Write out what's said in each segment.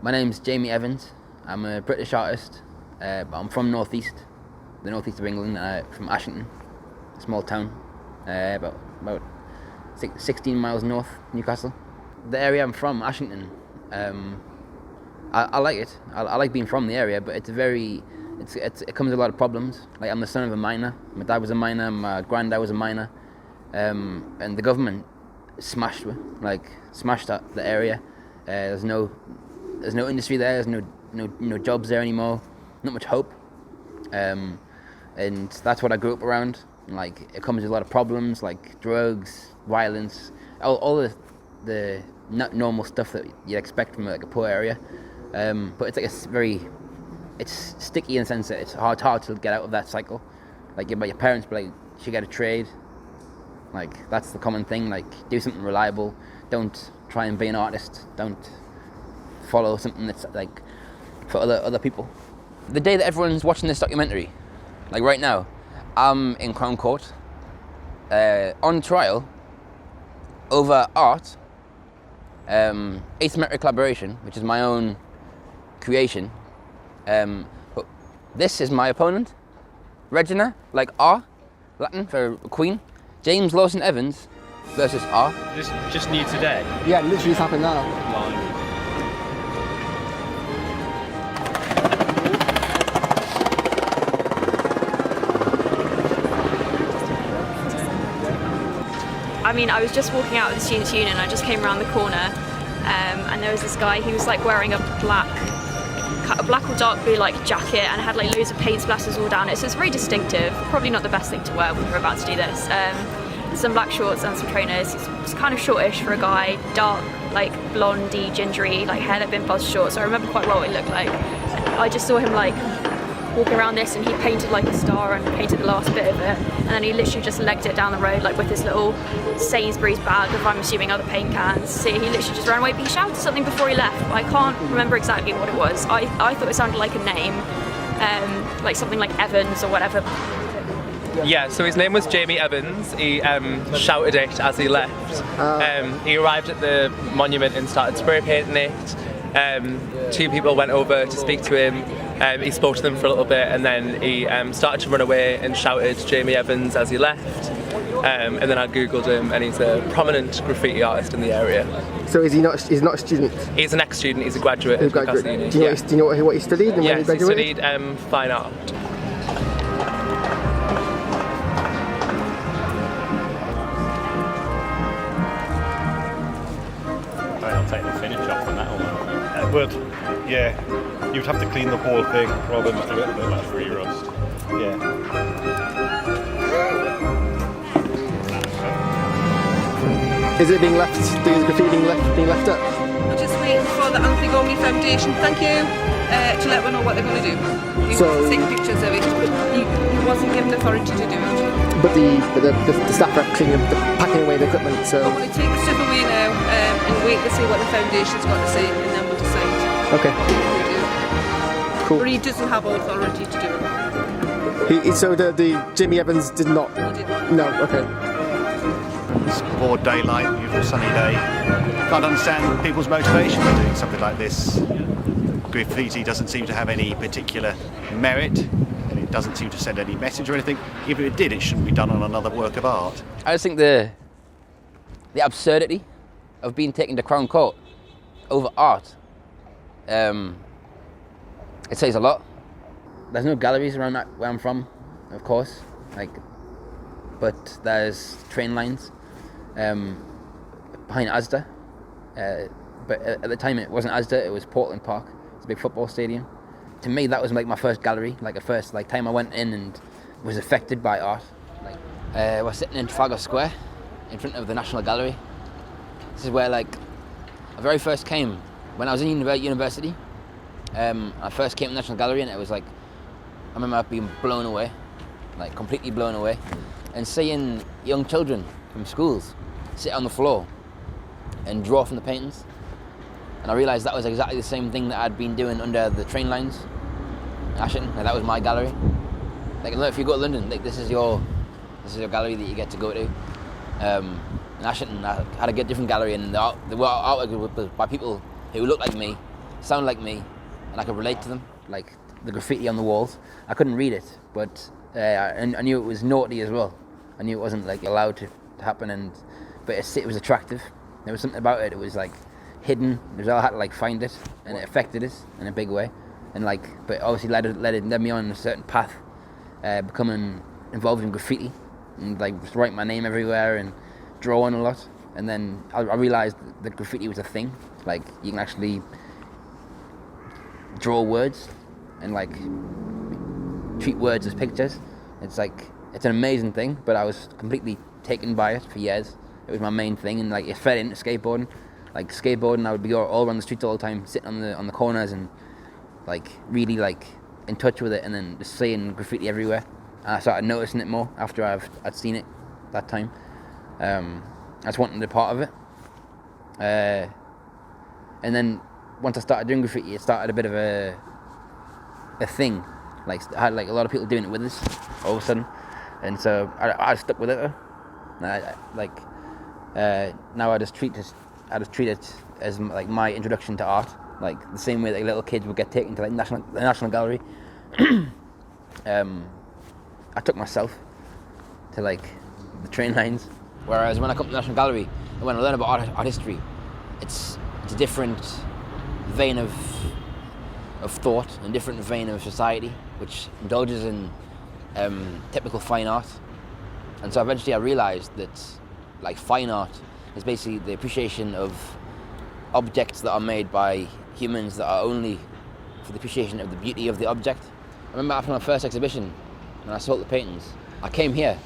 My name's Jamie Evans. I'm a British artist, but I'm from the northeast of England, from Ashington, a small town, about 16 miles north Newcastle. The area I'm from, Ashington, I like it. I like being from the area, but it comes with a lot of problems. Like, I'm the son of a miner. My dad was a miner. My granddad was a miner, and the government smashed the area. There's no industry there. There's no jobs there anymore. Not much hope. And that's what I grew up around. Like, it comes with a lot of problems, like drugs, violence, all the not normal stuff that you'd expect from like a poor area. But it's like it's sticky in the sense that it's hard to get out of that cycle. Like, your parents be like, you should get a trade. Like, that's the common thing. Like, do something reliable. Don't try and be an artist. Don't follow something that's like for other people. The day that everyone's watching this documentary, like right now, I'm in Crown Court on trial over art, asymmetric collaboration, which is my own creation. But this is my opponent, Regina, like R, Latin for Queen. Jamie Lawson Evans versus R. Just new today? Yeah, literally just happened now. I mean, I was just walking out of the Students' Union, I just came around the corner, and there was this guy who was like wearing a black or dark blue like jacket and had like loads of paint splatters all down it, so it's very distinctive. Probably not the best thing to wear when we're about to do this. Some black shorts and some trainers. He's kind of shortish for a guy, dark, like blondie, gingery, like hair that had been buzzed short, so I remember quite well what he looked like. I just saw him like walking around this, and he painted like a star and painted the last bit of it, and then he literally just legged it down the road like with his little Sainsbury's bag of, I'm assuming, other paint cans. So he literally just ran away, but he shouted something before he left. I can't remember exactly what it was. I thought it sounded like a name, like something like Evans or whatever. Yeah, so his name was Jamie Evans. He shouted it as he left. He arrived at the monument and started spray painting it. Two people went over to speak to him. He spoke to them for a little bit, and then he started to run away and shouted Jamie Evans as he left. And then I googled him, and he's a prominent graffiti artist in the area. So he's not a student? He's an ex-student. He's a graduate. Do you know what he studied and when he graduated? He studied fine art. I'll take the finish off on that one. It would, yeah. You'd have to clean the whole thing rather than just a little bit Like free rust. Yeah. Is it being left? Is graffiti being left up? We're just waiting for the Anarchy Foundation, thank you, to let us know what they're going to do. He wants to take pictures of it, but he wasn't given authority to do it. But the staff are cleaning up, packing away the equipment, so... We're going to take the stuff away now and wait to see what the foundation's got to say, and then we'll decide. Okay. What we do. Cool. But he doesn't have authority to do it. So the Jamie Evans did not? He did not. No, okay. It's broad daylight, beautiful sunny day. Can't understand people's motivation for doing something like this. Graffiti doesn't seem to have any particular merit, and it doesn't seem to send any message or anything. If it did, it shouldn't be done on another work of art. I just think the absurdity of being taken to Crown Court over art, it says a lot. There's no galleries around where I'm from, of course, but there's train lines behind Asda. But at the time it wasn't Asda, it was Portland Park. It's a big football stadium. To me, that was like my first gallery, like the first time I went in and was affected by art. We're sitting in Trafalgar Square in front of the National Gallery. This is where I very first came when I was in university. I first came to the National Gallery, and it was I remember being blown away, completely blown away, and seeing young children from schools sit on the floor and draw from the paintings. And I realised that was exactly the same thing that I'd been doing under the train lines in Ashington. That was my gallery. If you go to London, this is your gallery that you get to go to. In Ashington, I had a different gallery, and the artwork was by people who looked like me, sound like me, and I could relate to them, like the graffiti on the walls. I couldn't read it, but I knew it was naughty as well. I knew it wasn't like allowed to happen, but it was attractive. There was something about it. It was like hidden. I had to like find it, and it affected us in a big way, and like, but obviously led me on a certain path, becoming involved in graffiti, and like just write my name everywhere and drawing a lot. And then I realized that graffiti was a thing. Like you can actually draw words and like treat words as pictures. It's an amazing thing, but I was completely taken by it for years. It was my main thing, and like it fed into skateboarding. Like skateboarding, I would be all around the streets all the time, sitting on the corners and like really like in touch with it, and then just seeing graffiti everywhere. And I started noticing it more after I'd seen it that time. I just wanted to be part of it. And then once I started doing graffiti, it started a bit of a thing. Like I had like a lot of people doing it with us all of a sudden, and so I stuck with it. Now I just treat it as like my introduction to art, like the same way that little kids would get taken to like the National Gallery. I took myself to like the train lines. Whereas when I come to the National Gallery and when I learn about art history, it's a different vein of thought and different vein of society, which indulges in typical fine art. And so eventually I realized that like fine art is basically the appreciation of objects that are made by humans that are only for the appreciation of the beauty of the object. I remember after my first exhibition, when I sold the paintings, I came here,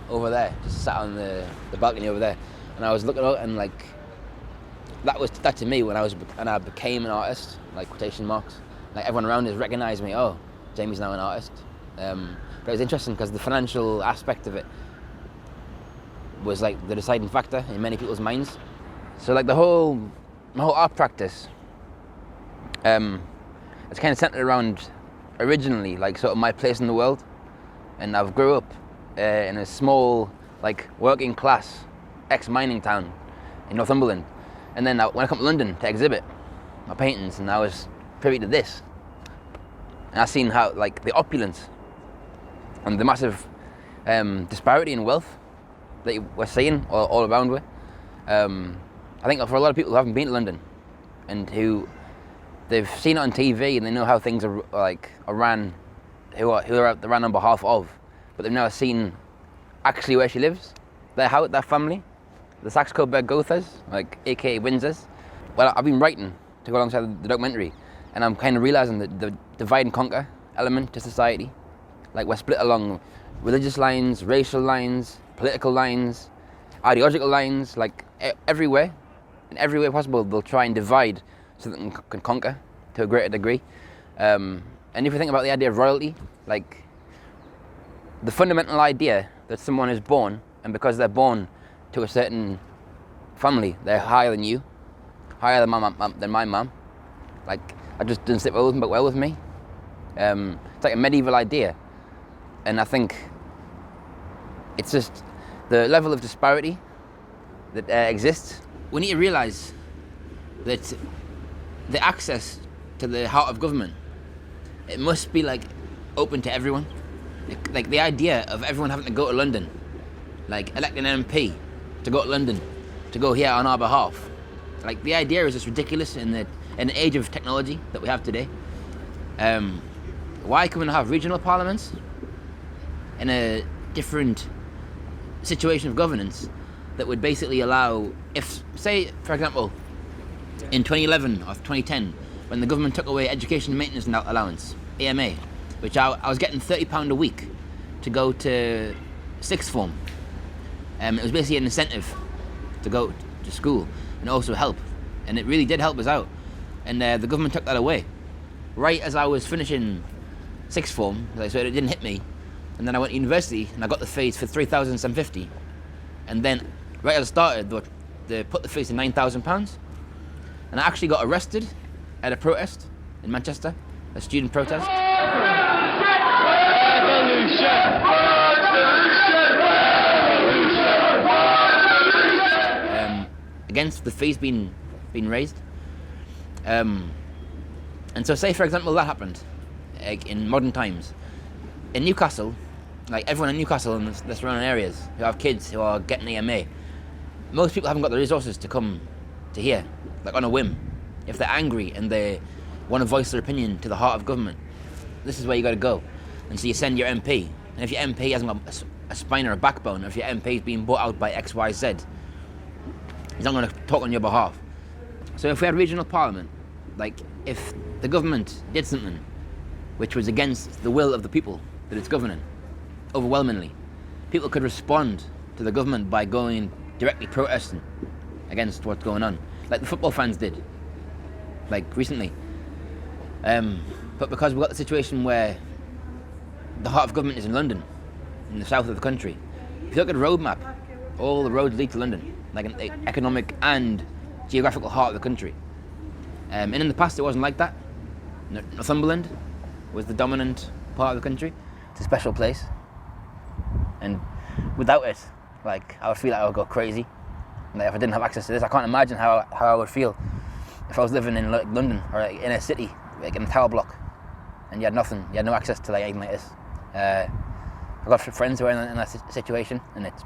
over there, just sat on the balcony over there, and I was looking out, and like that to me when I became an artist, like quotation marks, like everyone around us recognized me. Oh, Jamie's now an artist. But it was interesting because the financial aspect of it was like the deciding factor in many people's minds. So like my whole art practice, it's kind of centered around originally like sort of my place in the world, and I've grew up in a small like working class ex-mining town in Northumberland, and then when I come to London to exhibit my paintings, and I was privy to this, and I seen how like the opulence and the massive disparity in wealth that we're seeing all around with. I think for a lot of people who haven't been to London and who they've seen it on TV and they know how things are ran, who are ran on behalf of, but they've never seen actually where she lives, their house, their family, the Saxe-Coburg Gothas, like aka Windsors. Well, I've been writing to go alongside the documentary, and I'm kind of realizing that the divide and conquer element to society, like we're split along religious lines, racial lines, political lines, ideological lines, like everywhere. In every way possible, they'll try and divide so that they can conquer to a greater degree. And if you think about the idea of royalty, like the fundamental idea that someone is born, and because they're born to a certain family, they're higher than you, higher than my mum. Like that just doesn't sit well with me. It's like a medieval idea, and I think it's just the level of disparity that exists. We need to realise that the access to the heart of government, it must be like open to everyone. Like the idea of everyone having to go to London, like elect an MP to go to London, to go here on our behalf. Like the idea is just ridiculous in the age of technology that we have today. Why can we not have regional parliaments in a different situation of governance that would basically allow, if, say, for example, in 2011 or 2010, when the government took away education maintenance allowance, AMA, which I was getting £30 a week to go to sixth form. It was basically an incentive to go to school and also help, and it really did help us out. And the government took that away right as I was finishing sixth form, so it didn't hit me. And then I went to university and I got the fees for £3,750, and then right as I started, they put the fees to £9,000, and I actually got arrested at a protest in Manchester, a student protest. Against the fees being raised. And so say, for example, that happened in modern times. In Newcastle, like everyone in Newcastle and the surrounding areas who have kids who are getting AMA, most people haven't got the resources to come to here, like on a whim. If they're angry and they want to voice their opinion to the heart of government, this is where you got to go. And so you send your MP. And if your MP hasn't got a spine or a backbone, or if your MP is being bought out by XYZ, he's not going to talk on your behalf. So if we had regional parliament, like if the government did something which was against the will of the people that it's governing, overwhelmingly, people could respond to the government by going directly protesting against what's going on, like the football fans did, like recently. But because we've got the situation where the heart of government is in London, in the south of the country, if you look at the road map, all the roads lead to London, like an economic and geographical heart of the country. And in the past it wasn't like that. Northumberland was the dominant part of the country. It's a special place. And without it, like, I would feel like I would go crazy. Like, if I didn't have access to this, I can't imagine how I would feel if I was living in like London or like, in a city, like in a tower block, and you had nothing, you had no access to like anything like this. I've got friends who are in that situation, and it's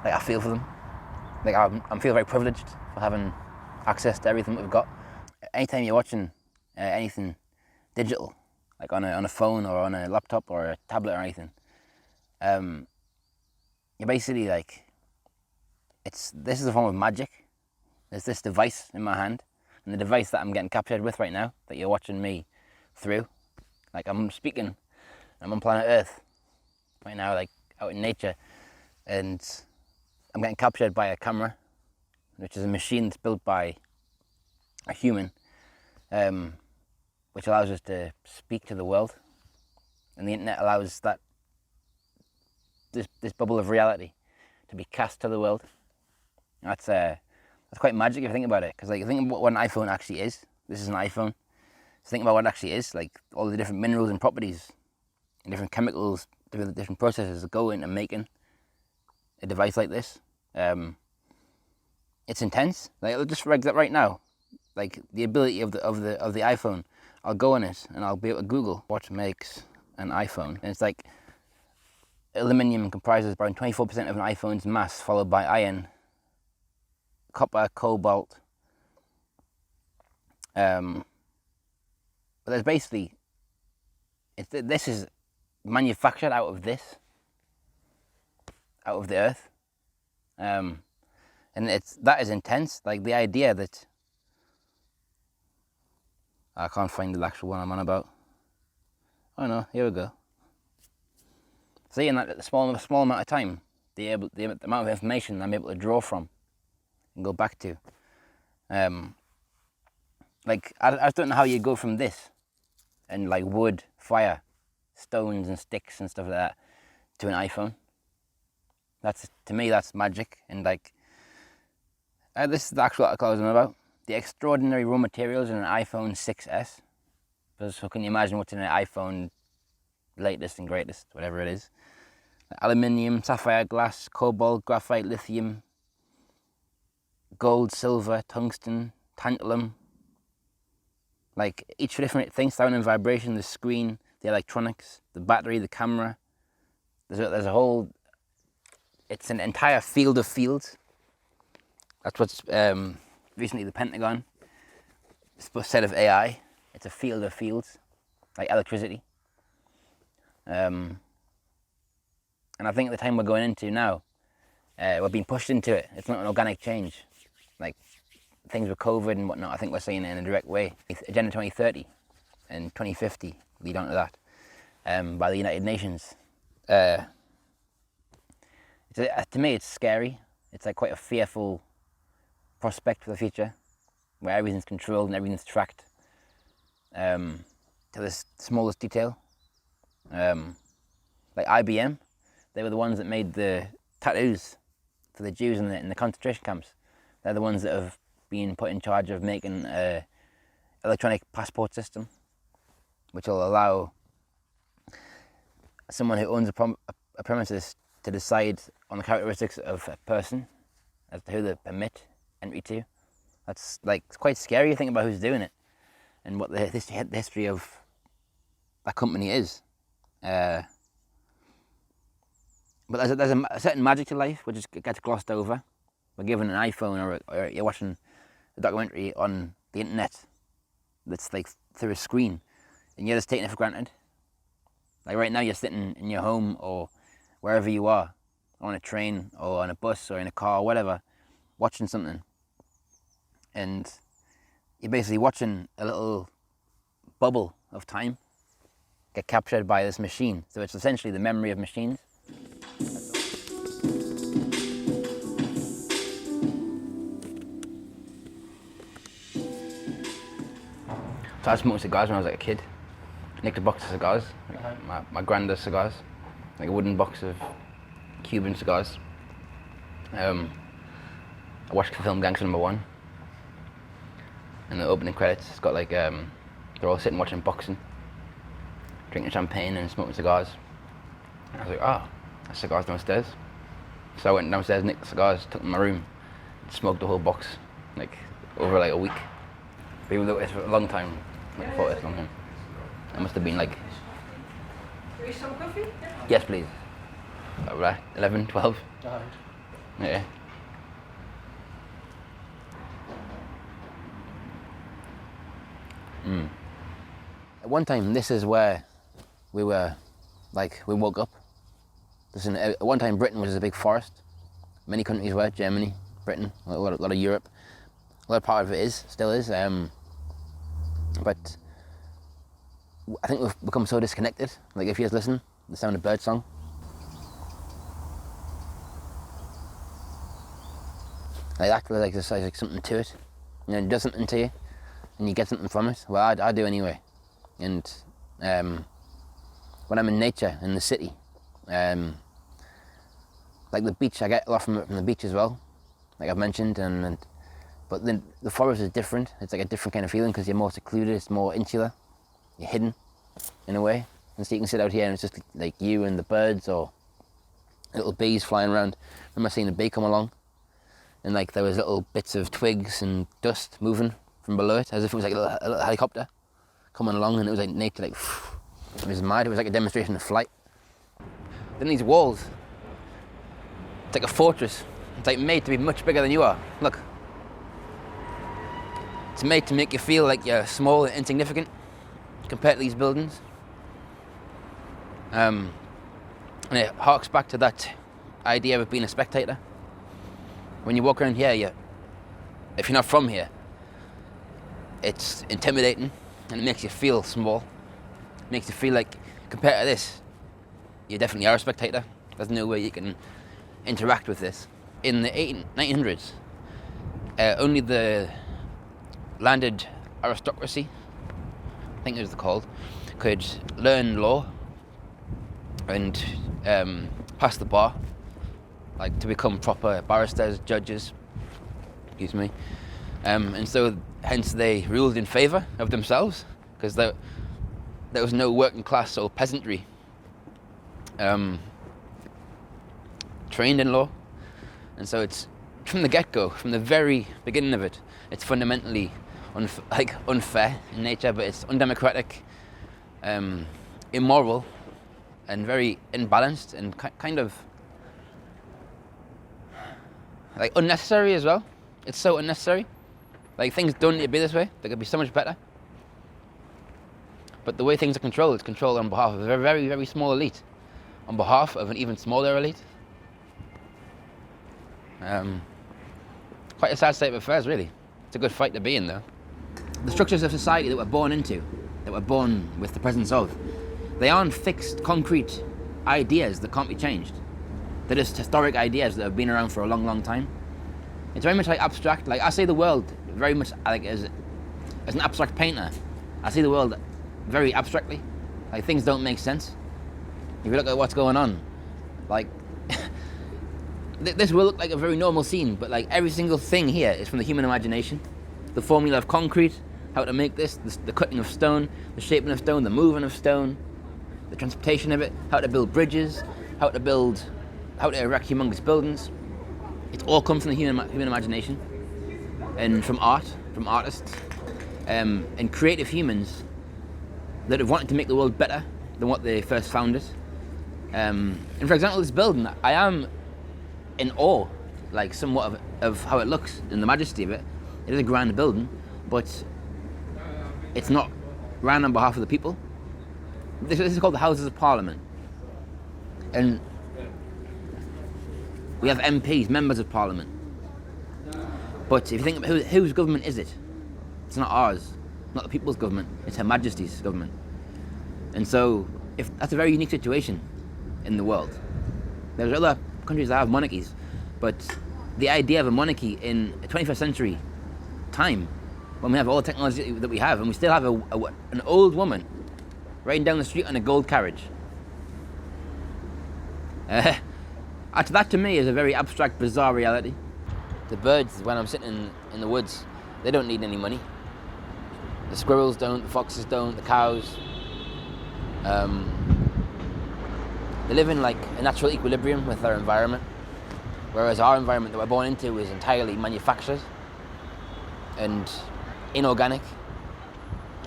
like I feel for them. Like I feel very privileged for having access to everything that we've got. Anytime you're watching anything digital, like on a phone or on a laptop or a tablet or anything, you're basically like, this is a form of magic. There's this device in my hand, and the device that I'm getting captured with right now, that you're watching me through, like I'm speaking, I'm on planet Earth right now, like out in nature, and I'm getting captured by a camera, which is a machine that's built by a human, which allows us to speak to the world, and the internet allows that this bubble of reality to be cast to the world. That's quite magic if you think about it, because like you think about what an iPhone actually is. This is an iPhone. So think about what it actually is, like all the different minerals and properties, and different chemicals, different processes that go into making a device like this. It's intense. Like just right now, like the ability of the iPhone. I'll go on it and I'll be able to Google what makes an iPhone, and it's like aluminium comprises around 24% of an iPhone's mass, followed by iron, copper, cobalt. But there's basically, this is manufactured out of the earth, and that is intense. Like the idea that I can't find the actual one I'm on about. Oh no, here we go. See, in that small amount of time, the amount of information I'm able to draw from and go back to. Like I just don't know how you go from this and like wood, fire, stones and sticks and stuff like that to an iPhone. To me that's magic. And like this is the actual article I was on about. The extraordinary raw materials in an iPhone 6S. So can you imagine what's in an iPhone latest and greatest, whatever it is? Aluminium, sapphire, glass, cobalt, graphite, lithium, gold, silver, tungsten, tantalum. Like each different thing, sound and vibration, the screen, the electronics, the battery, the camera. There's a whole, it's an entire field of fields. That's what's recently the Pentagon said of AI. It's a field of fields, like electricity. And I think the time we're going into now, we're being pushed into it. It's not an organic change. Like things with COVID and whatnot, I think we're seeing it in a direct way. Agenda 2030 and 2050 lead on to that by the United Nations. To me, it's scary. It's like quite a fearful prospect for the future, where everything's controlled and everything's tracked to the smallest detail. Like IBM, they were the ones that made the tattoos for the Jews in the concentration camps. They're the ones that have been put in charge of making an electronic passport system, which will allow someone who owns a premises to decide on the characteristics of a person as to who they permit entry to. That's like, it's quite scary to think about who's doing it. and what the history of that company is. But there's a certain magic to life which gets glossed over. We're given an iPhone or you're watching a documentary on the internet that's like through a screen, and you're just taking it for granted. Like right now you're sitting in your home or wherever you are, on a train or on a bus or in a car or whatever, watching something. And you're basically watching a little bubble of time get captured by this machine. So it's essentially the memory of machines. So I smoked cigars when I was like a kid. Nicked a box of cigars, like my granddad's cigars, like a wooden box of Cuban cigars. I watched the film Gangster #1. And the opening credits, it's got like, they're all sitting watching boxing, drinking champagne and smoking cigars. And I was like, there's cigars downstairs. So I went downstairs, nicked the cigars, took them in my room, and smoked the whole box, like over like a week. But even though it's a long time, like, I thought it's a long time. It must have been like... Will you some coffee? Yes, please. About 11, 12. Yeah. At one time, this is where we were, like, we woke up. At one time, Britain was a big forest. Many countries were, Germany, Britain, a lot of Europe. A lot of part of it still is. But I think we've become so disconnected. Like if you just listen, the sound of bird song. Like that, like there's like something to it. You know, it does something to you, and you get something from it. Well, I do anyway. And when I'm in nature, in the city, like the beach, I get a lot from the beach as well, like I've mentioned. But then the forest is different. It's like a different kind of feeling because you're more secluded. It's more insular. You're hidden, in a way. And so you can sit out here and it's just like you and the birds or little bees flying around. I remember seeing a bee come along and like there was little bits of twigs and dust moving from below it as if it was like a little helicopter coming along, and it was like nature, like, it was mad. It was like a demonstration of flight. Then these walls, it's like a fortress. It's like made to be much bigger than you are. Look. It's made to make you feel like you're small and insignificant compared to these buildings. And it harks back to that idea of being a spectator. When you walk around here, if you're not from here, it's intimidating and it makes you feel small. It makes you feel like, compared to this, you definitely are a spectator. There's no way you can interact with this. In the 1900s, only the landed aristocracy, I think it was called, could learn law and pass the bar, like to become proper barristers, judges, excuse me. And so hence they ruled in favour of themselves, because there was no working class or peasantry trained in law. And so it's from the get-go, from the very beginning of it, it's fundamentally unfair in nature, but it's undemocratic, immoral, and very imbalanced, and kind of like unnecessary as well. It's so unnecessary. Like things don't need to be this way. They could be so much better. But the way things are controlled, it's controlled on behalf of a very, very small elite, on behalf of an even smaller elite. Quite a sad state of affairs, really. It's a good fight to be in, though. The structures of society that we're born into, that we're born with the presence of, they aren't fixed, concrete ideas that can't be changed. They're just historic ideas that have been around for a long, long time. It's very much like abstract. Like I see the world very much like as an abstract painter. I see the world very abstractly. Like things don't make sense. If you look at what's going on, like this will look like a very normal scene, but like every single thing here is from the human imagination. The formula of concrete, how to make this, the cutting of stone, the shaping of stone, the moving of stone, the transportation of it, how to build bridges, how to erect humongous buildings. It's all come from the human imagination, and from art, from artists. and creative humans that have wanted to make the world better than what they first found it. And for example, this building, I am in awe, like somewhat of how it looks and the majesty of it. It is a grand building, but it's not ran on behalf of the people. This is called the Houses of Parliament. And we have MPs, members of Parliament. But if you think about whose government is it? It's not ours, not the people's government, it's Her Majesty's government. And so, if that's a very unique situation in the world. There's other countries that have monarchies, but the idea of a monarchy in a 21st century time, when we have all the technology that we have, and we still have an old woman riding down the street on a gold carriage. That to me is a very abstract, bizarre reality. The birds, when I'm sitting in the woods, they don't need any money. The squirrels don't, the foxes don't, the cows. They live in like a natural equilibrium with their environment, whereas our environment that we're born into is entirely manufactured and inorganic.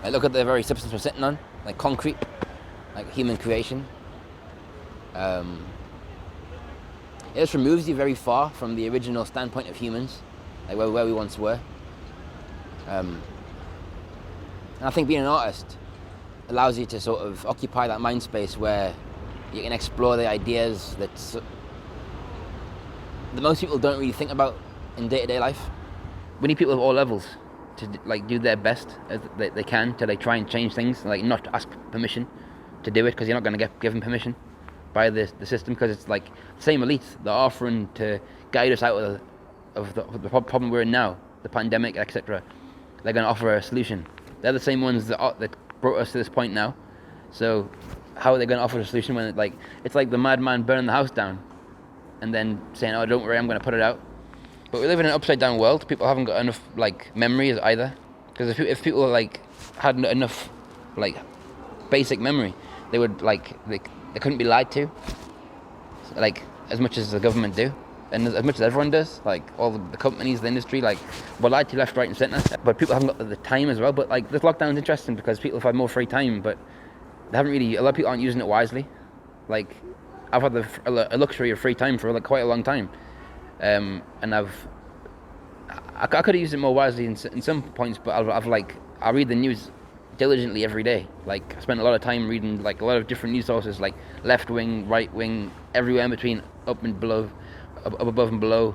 Like, look at the very substance we're sitting on, like concrete, like human creation. It just removes you very far from the original standpoint of humans, like where we once were. And I think being an artist allows you to sort of occupy that mind space where you can explore the ideas that most people don't really think about in day-to-day life. We need people of all levels to like do their best as they can to like try and change things, like not ask permission to do it, because you're not going to get given permission by the system, because it's like the same elites that are offering to guide us out of the problem we're in now, the pandemic, etc. They're going to offer a solution. They're the same ones that brought us to this point now. So how are they going to offer a solution when it's like the madman burning the house down and then saying, oh, don't worry, I'm going to put it out? But we live in an upside down world. People haven't got enough like memories either, because if people like had enough like basic memory, they would like they couldn't be lied to, like as much as the government do, and as much as everyone does, like all the companies, the industry, like we're lied to left, right and centre. But people haven't got the time as well. But like this lockdown is interesting because people have had more free time, but they haven't really, a lot of people aren't using it wisely. Like I've had a luxury of free time for like quite a long time, and I could have used it more wisely in some points, but I read the news diligently every day. Like I spent a lot of time reading like a lot of different news sources, like left wing, right wing, everywhere in between, up and below, up above and below.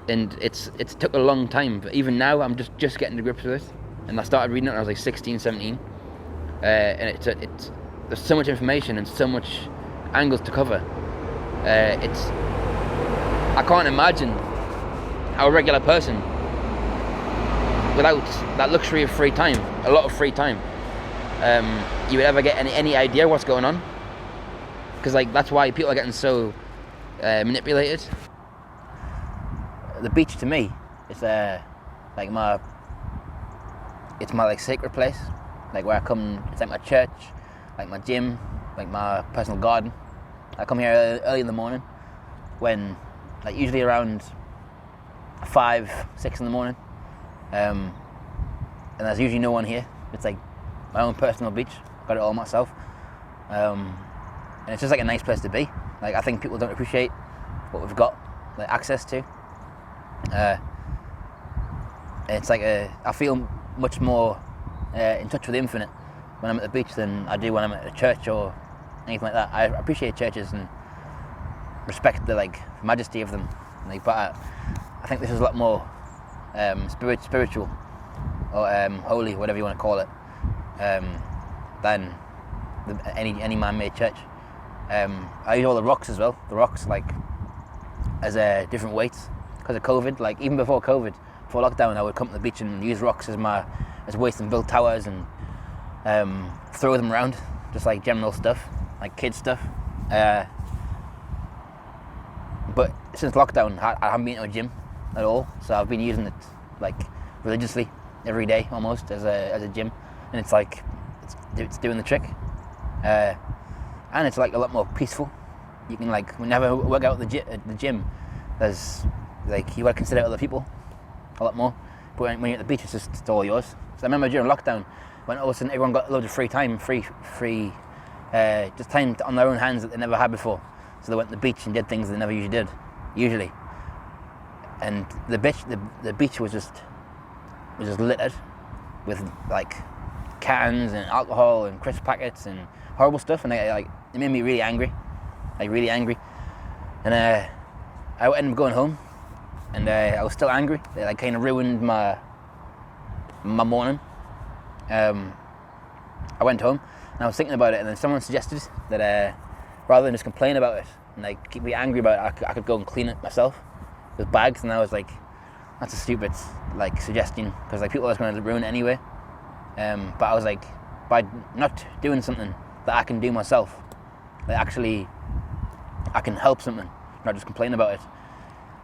And it's took a long time, but even now I'm just getting to grips with it. And I started reading it when I was like 16, 17. And it's there's so much information and so much angles to cover. I can't imagine how a regular person, without that luxury of free time, a lot of free time, you would ever get any idea what's going on. Because like that's why people are getting so manipulated. The beach to me is like my like sacred place, like where I come. It's like my church, like my gym, like my personal garden. I come here early in the morning, when like usually around 5, 6 in the morning, and there's usually no one here. It's like my own personal beach. Got it all myself, and it's just like a nice place to be. Like I think people don't appreciate what we've got like access to. It's like I feel much more in touch with the infinite when I'm at the beach than I do when I'm at a church or anything like that. I appreciate churches and respect the like majesty of them, like, but I think this is a lot more spiritual or holy, whatever you want to call it, than any man-made church. I use all the rocks as well. The rocks like as different weights because of COVID. Like even before COVID, before lockdown, I would come to the beach and use rocks as weights and build towers and throw them around, just like general stuff, like kid stuff. But since lockdown, I haven't been to a gym at all, so I've been using it like religiously every day almost as a gym, and it's like it's doing the trick, and it's like a lot more peaceful. You can like whenever you work out at the gym, there's like you got to consider other people a lot more, But when you're at the beach, it's just all yours. So I remember during lockdown, when all of a sudden everyone got loads of free time, just time on their own hands that they never had before. So they went to the beach and did things they never usually. And the beach was just littered with like cans and alcohol and crisp packets and horrible stuff, and it made me really angry, And I ended up going home, and I was still angry. It kind of ruined my morning. I went home and I was thinking about it, and then someone suggested that rather than just complain about it and keep me angry about it, I could go and clean it myself with bags. And I was like, that's a stupid suggestion, because people are just going to ruin it anyway. But I was like, by not doing something that I can do myself, actually I can help something, not just complain about it.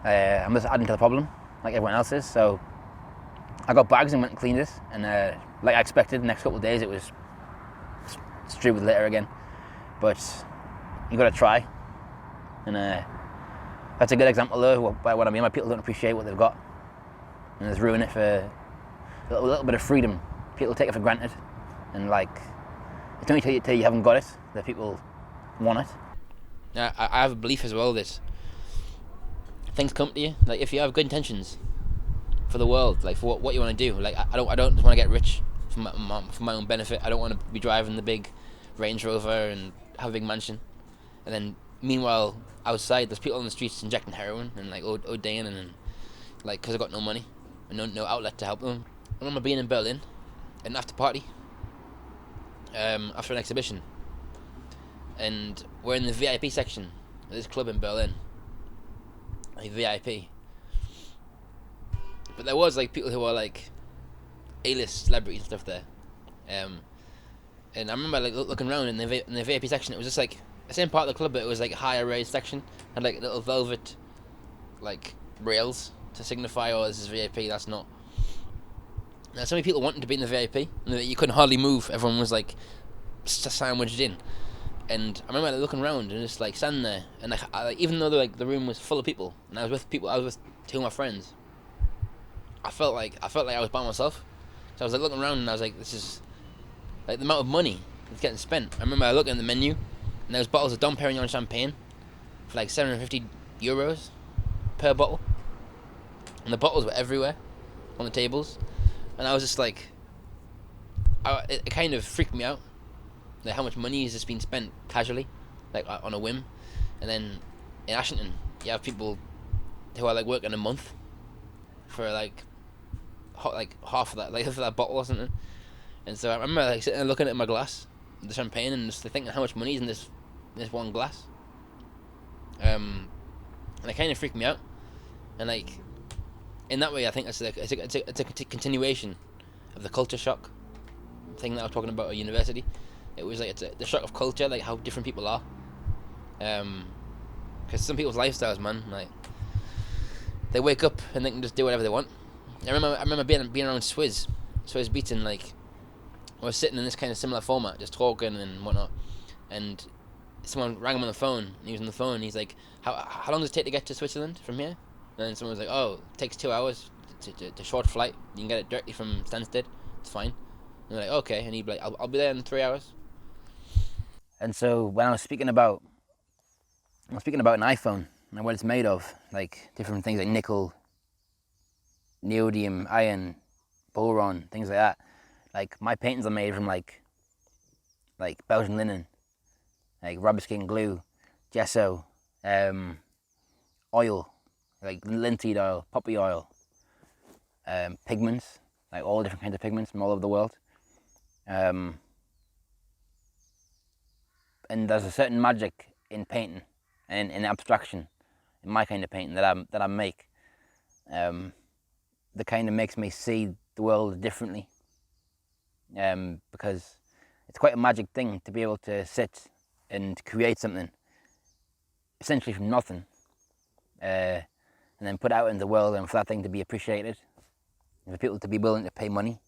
I'm just adding to the problem like everyone else is. So I got bags and went and cleaned it, and like I expected, the next couple of days it was strewed with litter again. But you got to try, and that's a good example of what I mean by people don't appreciate what they've got and just ruin it for a little bit of freedom. People take it for granted, and it's only till you haven't got it that people want it. I have a belief as well that things come to you. If you have good intentions for the world, for what you want to do. I don't want to get rich for my own benefit. I don't want to be driving the big Range Rover and have a big mansion. And then meanwhile outside there's people on the streets injecting heroin and ODing, and because I got no money and no outlet to help them. I remember being in Berlin at an after party after an exhibition, and we're in the VIP section of this club in Berlin, VIP. But there was people who were A-list celebrities and stuff there, and I remember looking around in the VIP section. It was just the same part of the club, but it was a higher raised section, had little velvet rails to signify, oh, this is VIP, that's not. Now, so many people wanted to be in the VIP, and you couldn't hardly move. Everyone was sandwiched in. And I remember looking around and just standing there, and even though the room was full of people, and I was with two of my friends, I felt like I was by myself. So I was looking around, and I was this is the amount of money that's getting spent. I remember looking at the menu, and there was bottles of Dom Perignon champagne for €750 per bottle, and the bottles were everywhere on the tables, and I was just it kind of freaked me out, how much money is just being spent casually, on a whim. And then in Ashington, you have people who are working a month for half of that, for that bottle or something. And so I remember sitting there looking at my glass, the champagne, and just thinking how much money is in this one glass. And it kind of freaked me out. And in that way, I think it's a continuation of the culture shock thing that I was talking about at university. It was it's the shock of culture, how different people are. Because some people's lifestyles, man, they wake up and they can just do whatever they want. I remember being around Swizz Beats, and I was sitting in this kind of similar format, just talking and whatnot, and someone rang him on the phone, and he was on the phone, and he's how long does it take to get to Switzerland from here? And then someone was oh, it takes 2 hours, to short flight, you can get it directly from Stansted, it's fine. And they're okay, and he'd be I'll be there in 3 hours. And so when I was speaking about an iPhone and what it's made of, different things nickel, neodymium, iron, boron, things like that. My paintings are made from Belgian linen, rubber skin glue, gesso, oil, linseed oil, poppy oil, pigments, all different kinds of pigments from all over the world. And there's a certain magic in painting and in abstraction, in my kind of painting that I make, that kind of makes me see the world differently. Because it's quite a magic thing to be able to sit and create something essentially from nothing, and then put it out in the world, and for that thing to be appreciated, and for people to be willing to pay money.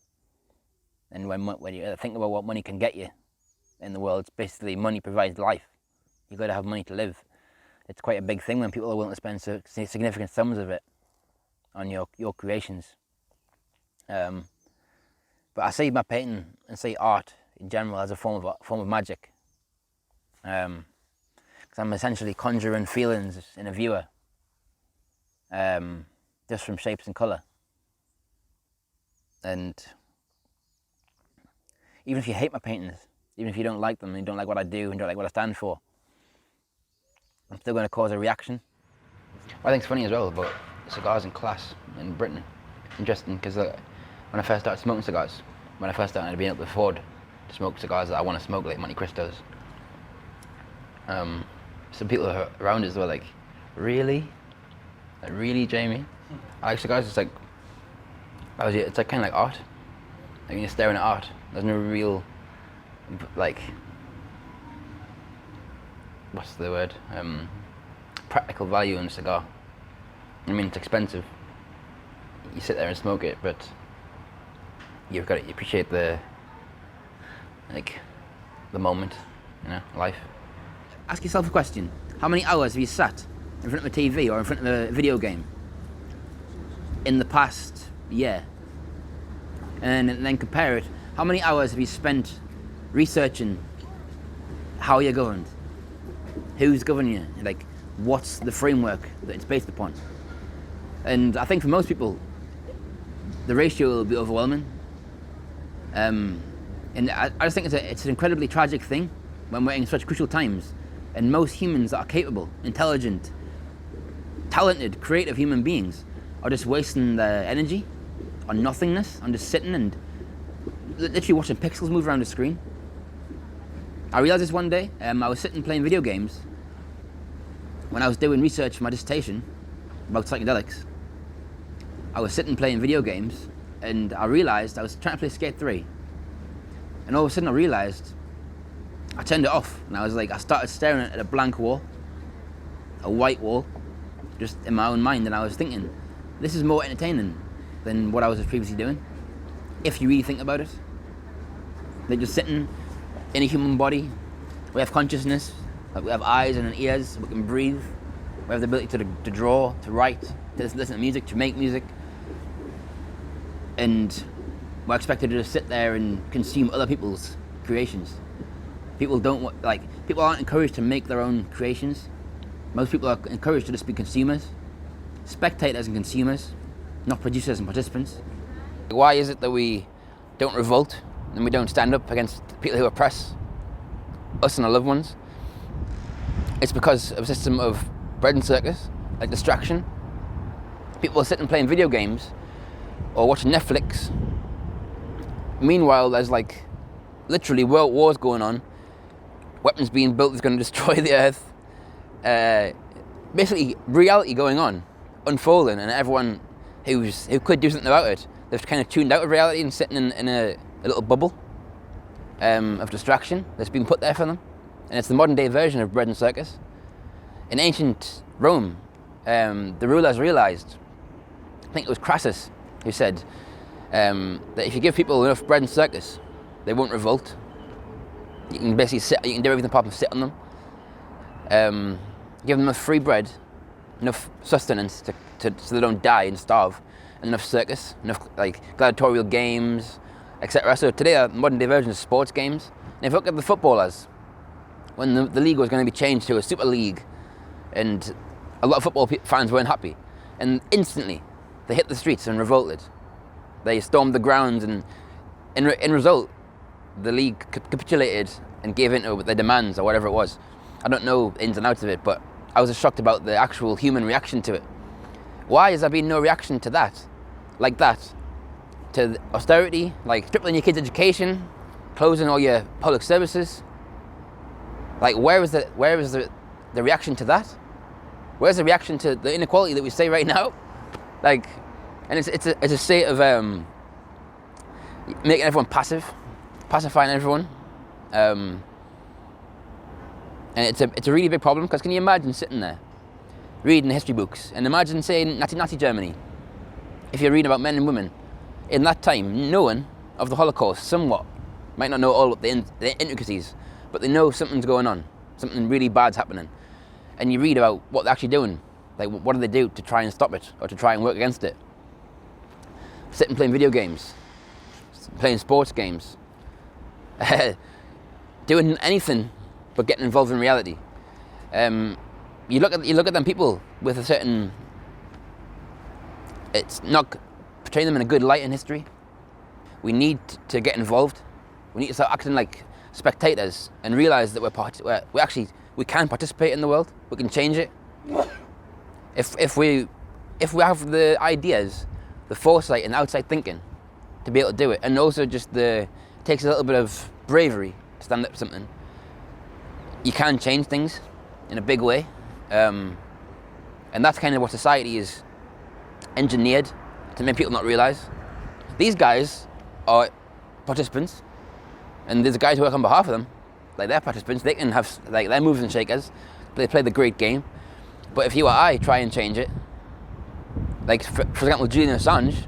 And when you think about what money can get you in the world, it's basically money provides life. You've got to have money to live. It's quite a big thing when people are willing to spend significant sums of it on your creations. But I see my painting and see art in general as a form of magic. Because I'm essentially conjuring feelings in a viewer, just from shapes and colour. And even if you hate my paintings, even if you don't like them, and you don't like what I do, and don't like what I stand for, I'm still going to cause a reaction. I think it's funny as well about cigars in class in Britain. Interesting, because when I first started smoking cigars, when I first started being able to afford to smoke cigars that I want to smoke, like Monte Cristos, some people around us were like, really? Like, really, Jamie? I like cigars. It's like kind of like art. Like, you're staring at art. There's no real, like, what's the word? Practical value in a cigar. I mean, it's expensive. You sit there and smoke it, but you appreciate the moment, life. Ask yourself a question. How many hours have you sat in front of a TV or in front of a video game in the past year? And then compare it. How many hours have you spent researching how you're governed? Who's governing you? Like, what's the framework that it's based upon? And I think for most people, the ratio will be overwhelming. And I just think it's an incredibly tragic thing when we're in such crucial times. And most humans that are capable, intelligent, talented, creative human beings are just wasting their energy on nothingness, on just sitting and literally watching pixels move around the screen. I realised this one day. I was sitting playing video games when I was doing research for my dissertation about psychedelics. I was sitting playing video games, and I realised I was trying to play Skate 3. And all of a sudden I realised, I turned it off, and I started staring at a blank wall, a white wall, just in my own mind, and I was thinking, this is more entertaining than what I was previously doing, if you really think about it. They're just sitting in a human body. We have consciousness, we have eyes and ears, we can breathe, we have the ability to draw, to write, to listen to music, to make music. And we're expected to just sit there and consume other people's creations. People aren't encouraged to make their own creations. Most people are encouraged to just be consumers, spectators and consumers, not producers and participants. Why is it that we don't revolt and we don't stand up against people who oppress us and our loved ones? It's because of a system of bread and circus, like distraction. People are sitting playing video games or watching Netflix. Meanwhile, there's literally world wars going on, weapons being built that's going to destroy the earth. Basically, reality going on, unfolding, and everyone who could do something about it, they've kind of tuned out of reality and sitting in a little bubble of distraction that's been put there for them. And it's the modern day version of bread and circus. In ancient Rome, the rulers realized, I think it was Crassus who said, that if you give people enough bread and circus, they won't revolt. You can basically you can do everything apart from sit on them. Give them enough free bread, enough sustenance so they don't die and starve, and enough circus, enough gladiatorial games, etc. So today, a modern day version of sports games. And if you look at the footballers, when the league was going to be changed to a super league, and a lot of football fans weren't happy, and instantly they hit the streets and revolted. They stormed the grounds, and in result, the league capitulated and gave in to their demands or whatever it was. I don't know the ins and outs of it, but I was just shocked about the actual human reaction to it. Why has there been no reaction to that? Like that? To austerity, like tripling your kids' education, closing all your public services? Where is the reaction to that? Where's the reaction to the inequality that we say right now? And it's a state of making everyone pacifying everyone, and it's a really big problem, because can you imagine sitting there reading history books and imagine saying Nazi Germany, if you're reading about men and women in that time, knowing of the Holocaust somewhat, might not know all of the intricacies, but they know something's going on, something really bad's happening, and you read about what they're actually doing, what do they do to try and stop it or to try and work against it. sitting playing video games, playing sports games, doing anything but getting involved in reality. You look at them people with a certain, it's not portraying them in a good light in history. We need to get involved. We need to start acting like spectators and realize that we can participate in the world. We can change it. If we have the ideas, the foresight and outside thinking to be able to do it, and also just takes a little bit of bravery to stand up for something. You can change things in a big way, and that's kind of what society is engineered to make people not realize. These guys are participants, and there's guys who work on behalf of them, like they're participants. They can have like their movers and shakers. They play the great game. But if you or I try and change it, like for example, Julian Assange,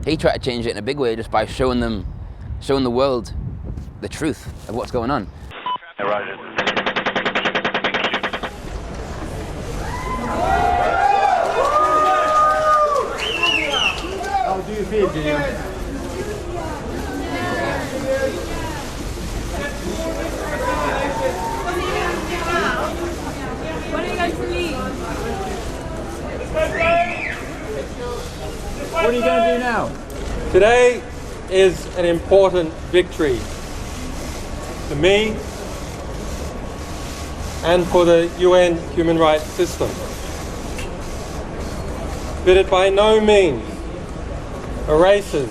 he tried to change it in a big way just by showing the world the truth of what's going on. Roger. How do you feel, Julian? When are you going to leave? What are you going to do now? Today is an important victory for me and for the UN human rights system. But it by no means erases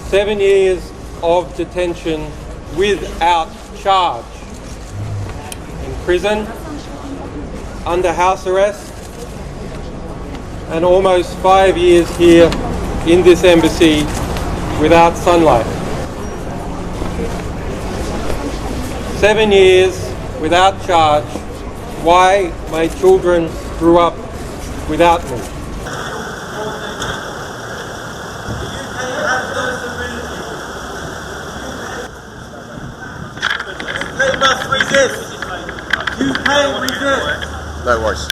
7 years of detention without charge in prison, under house arrest, and almost 5 years here in this embassy without sunlight. 7 years without charge. Why my children grew up without me. UK must resist. UK resist. No worries.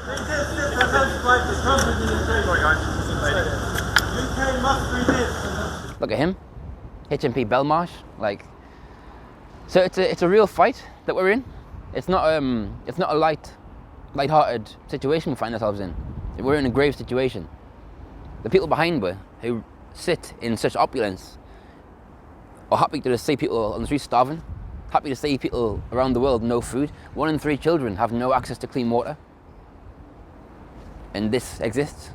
UK must resist. Look at him, HMP Belmarsh. Like, so it's a real fight that we're in. It's not a light-hearted situation we find ourselves in. We're in a grave situation. The people behind me who sit in such opulence are happy to see people on the streets starving, happy to see people around the world no food. 1 in 3 children have no access to clean water. And this exists.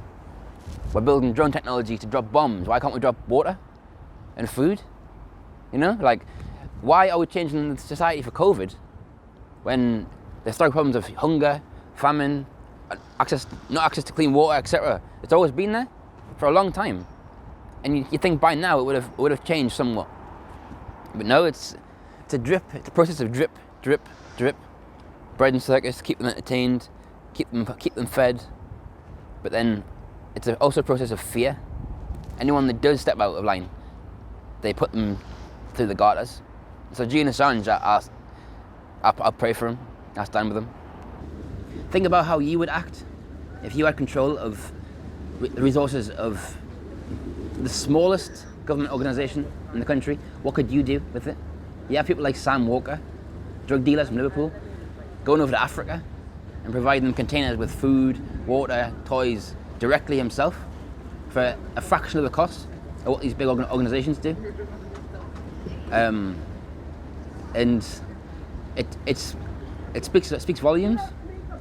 We're building drone technology to drop bombs. Why can't we drop water and food? You know, like, why are we changing the society for COVID when there's stark problems of hunger, famine, no access to clean water, etc.? It's always been there for a long time, and you think by now it would have changed somewhat. But no, it's a drip. It's a process of drip, drip, drip. Bread and circus, keep them entertained, keep them fed. But then it's also a process of fear. Anyone that does step out of line, they put them through the garters. So Julian Assange, I'll pray for him. I'll stand with him. Think about how you would act if you had control of the resources of the smallest government organisation in the country. What could you do with it? You have people like Sam Walker, drug dealers from Liverpool, going over to Africa and providing them containers with food, water, toys directly himself for a fraction of the cost of what these big organisations do. And it speaks volumes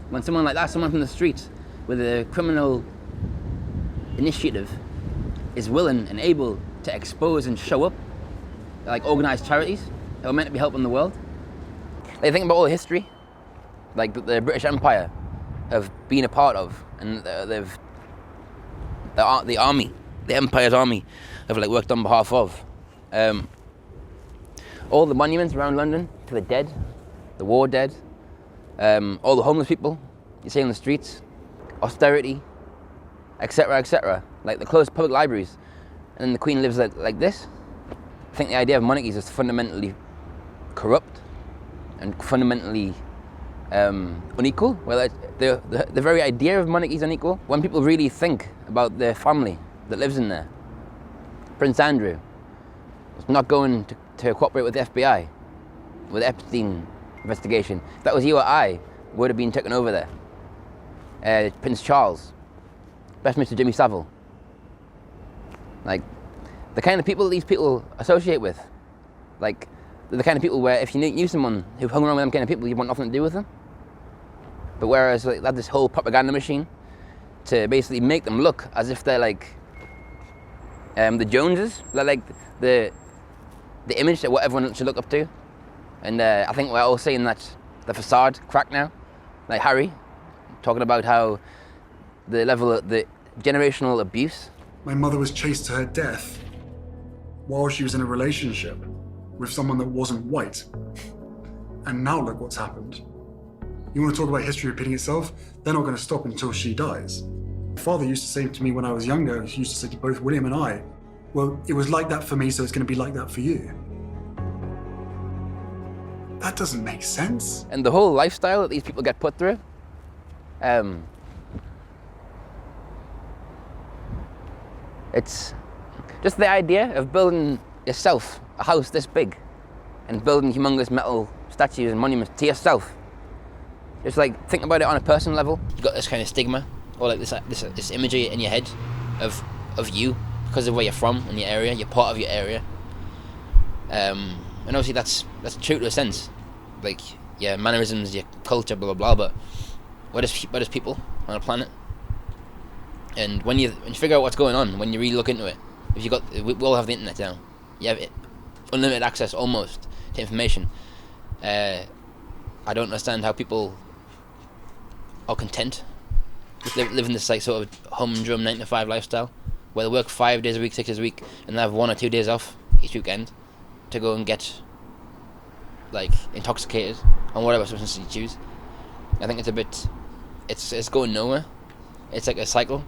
when someone like that, someone from the street with a criminal initiative, is willing and able to expose and show up like organised charities that are meant to be helping the world. They think about all the history, like the British Empire have been a part of, and the army, the Empire's army, have like worked on behalf of. All the monuments around London to the dead, the war dead, all the homeless people you see on the streets, austerity, etc., etc. Like the closed public libraries, and then the Queen lives like this. I think the idea of monarchies is fundamentally corrupt and fundamentally unequal. Well, the very idea of monarchy is unequal. When people really think about their family that lives in there. Prince Andrew is not going to cooperate with the FBI, with the Epstein investigation. If that was you or I, would have been taken over there. Prince Charles, Westminster Jimmy Savile. Like, the kind of people these people associate with, like, the kind of people where if you knew someone who hung around with them kind of people, you want nothing to do with them. But whereas like, they have this whole propaganda machine to basically make them look as if they're like the Joneses, they're like the image that what everyone should look up to. And I think we're all seeing that the facade crack now. Like Harry, talking about how the level of the generational abuse. My mother was chased to her death while she was in a relationship with someone that wasn't white. And now look what's happened. You want to talk about history repeating itself? They're not going to stop until she dies. My father used to say to me when I was younger, he used to say to both William and I, well, it was like that for me, so it's going to be like that for you. That doesn't make sense. And the whole lifestyle that these people get put through, it's just the idea of building yourself a house this big and building humongous metal statues and monuments to yourself. Just like, think about it on a personal level. You've got this kind of stigma, or like this imagery in your head of you, because of where you're from and your area, you're part of your area. And obviously that's true to a sense. Like, your mannerisms, your culture, blah, blah, blah, but what is people on a planet? And when you figure out what's going on, when you really look into it, we all have the internet now. You have unlimited access almost to information. I don't understand how people are content with living this like sort of humdrum 9-to-5 lifestyle, where they work 5 days a week, 6 days a week, and they have 1 or 2 days off each weekend to go and get like intoxicated on whatever substance you choose. I think it's going nowhere. It's like a cycle.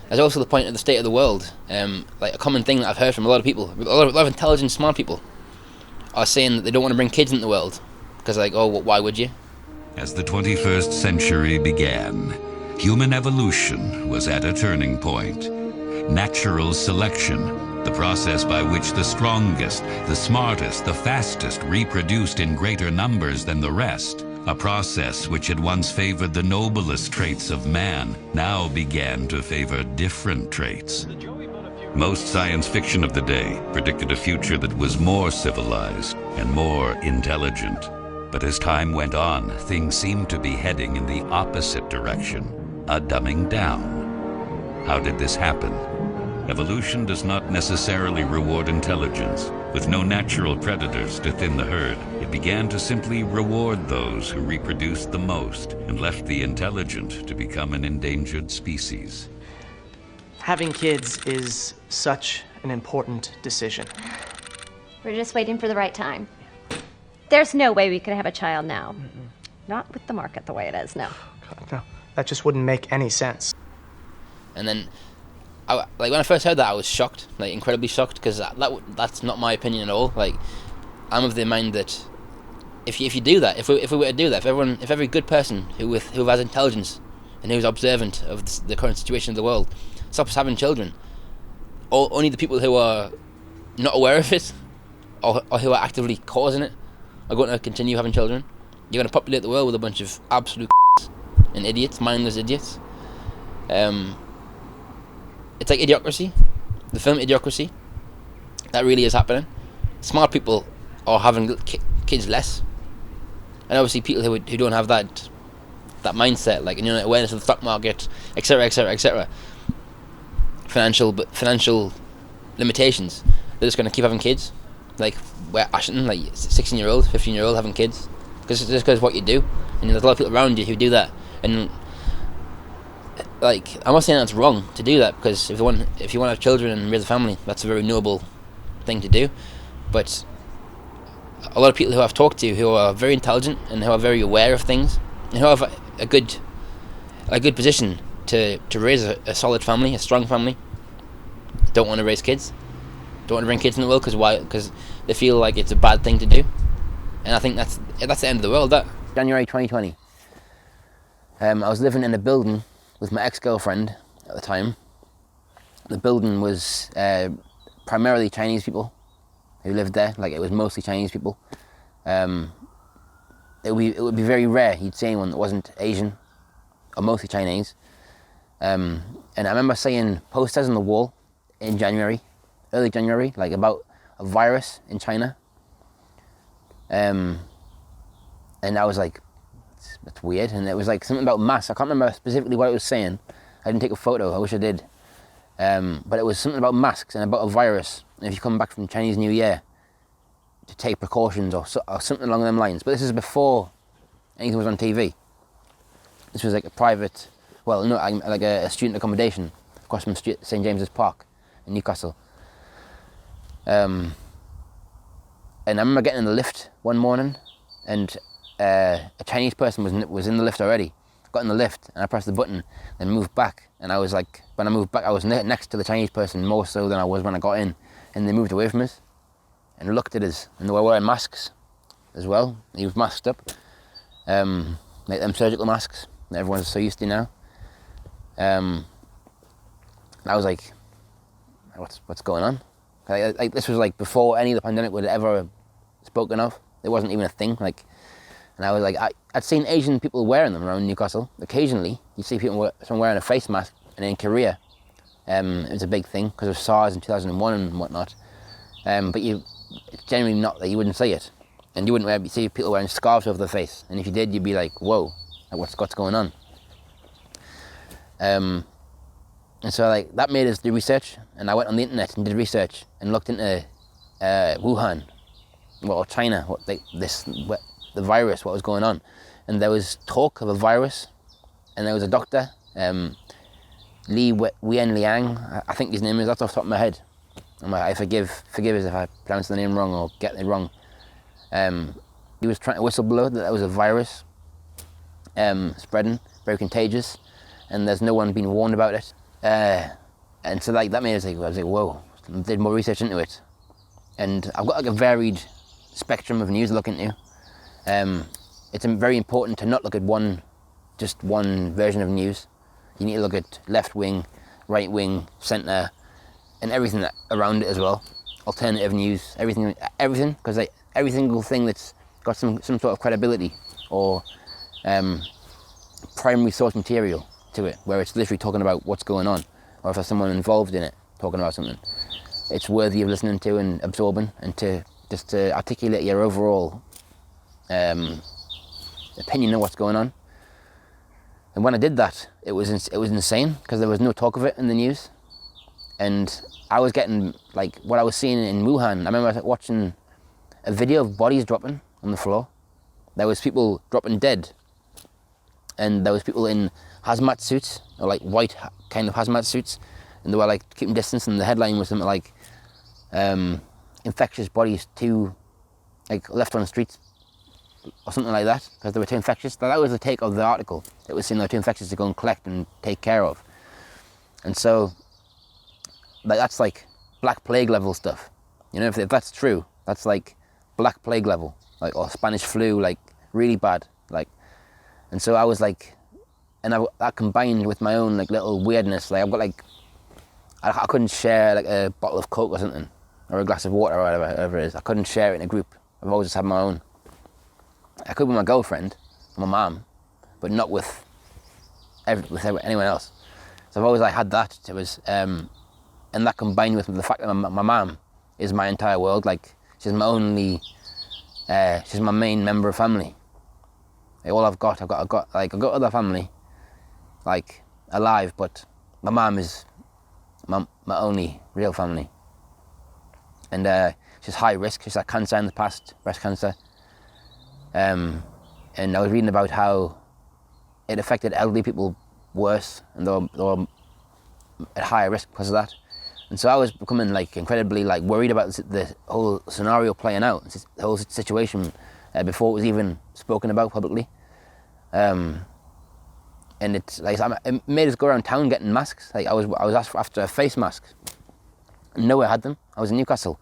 There's also the point of the state of the world. Like a common thing that I've heard from a lot of people, a lot of intelligent, smart people, are saying that they don't want to bring kids into the world because, like, oh, why would you? As the 21st century began, human evolution was at a turning point. Natural selection, the process by which the strongest, the smartest, the fastest reproduced in greater numbers than the rest, a process which had once favored the noblest traits of man, now began to favor different traits. Most science fiction of the day predicted a future that was more civilized and more intelligent. But as time went on, things seemed to be heading in the opposite direction, a dumbing down. How did this happen? Evolution does not necessarily reward intelligence. With no natural predators to thin the herd, it began to simply reward those who reproduced the most and left the intelligent to become an endangered species. Having kids is such an important decision. We're just waiting for the right time. There's no way we could have a child now. Mm-mm. Not with the market the way it is, no. God, no. That just wouldn't make any sense. And then, like when I first heard that, I was shocked, like incredibly shocked, because that's not my opinion at all. Like, I'm of the mind that if you do that, if we were to do that, if every good person who has intelligence and who's observant of the current situation of the world stops having children, only the people who are not aware of it or who are actively causing it are going to continue having children. You're going to populate the world with a bunch of absolute and idiots, mindless idiots. It's like Idiocracy, the film Idiocracy. That really is happening. Smart people are having kids less, and obviously people who don't have that mindset, like, you know, awareness of the stock market, etc., etc., etc. Financial limitations. They're just going to keep having kids. Like we're Ashton, like 16-year-old, 15-year-old having kids, because what you do, and there's a lot of people around you who do that. And like, I'm not saying that's wrong to do that, because if you want to have children and raise a family, that's a very noble thing to do. But a lot of people who I've talked to who are very intelligent and who are very aware of things and who have a good position to raise a solid family, a strong family, don't want to raise kids, don't want to bring kids in the world because they feel like it's a bad thing to do. And I think that's the end of the world. That January 2020, I was living in a building with my ex-girlfriend at the time, the building was primarily Chinese people who lived there. Like, it was mostly Chinese people. It would be very rare you'd see anyone that wasn't Asian or mostly Chinese. And I remember seeing posters on the wall in January, early January, like about a virus in China. And I was like, that's weird. And it was like something about masks. I can't remember specifically what it was saying. I didn't take a photo, I wish I did. But it was something about masks and about a virus. And if you come back from Chinese New Year, to take precautions or something along them lines. But this is before anything was on TV. This was like a private, well, no, like a student accommodation across from St James's Park in Newcastle. And I remember getting in the lift one morning, and a Chinese person was in the lift already. Got in the lift, and I pressed the button, then moved back. And I was like, when I moved back, I was next to the Chinese person more so than I was when I got in. And they moved away from us and looked at us, and they were wearing masks as well. He was masked up, like them surgical masks that everyone's so used to now. And I was like, what's going on? Like this was like before any of the pandemic was ever spoken of. It wasn't even a thing. Like, and I was like, I'd seen Asian people wearing them around Newcastle. Occasionally, you'd see someone wearing a face mask, and in Korea, it was a big thing because of SARS in 2001 and whatnot. But it's generally not that you wouldn't see it, and you wouldn't see people wearing scarves over their face. And if you did, you'd be like, "Whoa, like, what's going on?" And so like that made us do research, and I went on the internet and did research and looked into Wuhan, or China, the virus, what was going on. And there was talk of a virus, and there was a doctor, Li Wenliang, I think his name is, that's off the top of my head. I forgive us if I pronounce the name wrong or get it wrong. He was trying to whistleblow that there was a virus spreading, very contagious, and there's no one being warned about it. And so like that made us like, I was like, whoa, did more research into it. And I've got like a varied spectrum of news to look into. It's very important to not look at just one version of news. You need to look at left wing, right wing, centre, and everything around it as well. Alternative news, everything, because like every single thing that's got some sort of credibility or primary source material to it, where it's literally talking about what's going on, or if there's someone involved in it talking about something, it's worthy of listening to and absorbing, and to articulate your overall opinion of what's going on. And when I did that, it was insane, because there was no talk of it in the news. And I was getting, like, what I was seeing in Wuhan, I remember watching a video of bodies dropping on the floor. There was people dropping dead, and there was people in hazmat suits, or like white kind of hazmat suits, and they were like keeping distance, and the headline was something like infectious bodies like left on the streets, or something like that, because they were too infectious. That was the take of the article. It was saying they were too infectious to go and collect and take care of. And so, like, that's like Black Plague level stuff. You know, if that's true, that's like Black Plague level, like, or Spanish flu, like really bad. Like, and so I was like, and that combined with my own like little weirdness. Like, I've got like, I couldn't share like a bottle of Coke or something, or a glass of water, or whatever it is. I couldn't share it in a group. I've always just had my own. I could with my girlfriend, my mum, but not with anyone else. So I've always like had that. It was, and that combined with the fact that my mum is my entire world. Like, she's my only, she's my main member of family. Like, all I've got other family, like, alive, but my mum is my only real family. And she's high risk. She's had cancer in the past, breast cancer. And I was reading about how it affected elderly people worse, and they were at higher risk because of that. And so I was becoming like incredibly like worried about the whole scenario playing out, the whole situation, before it was even spoken about publicly. And it's like, it made us go around town getting masks. Like, I was asked after a face mask, and nowhere had them. I was in Newcastle,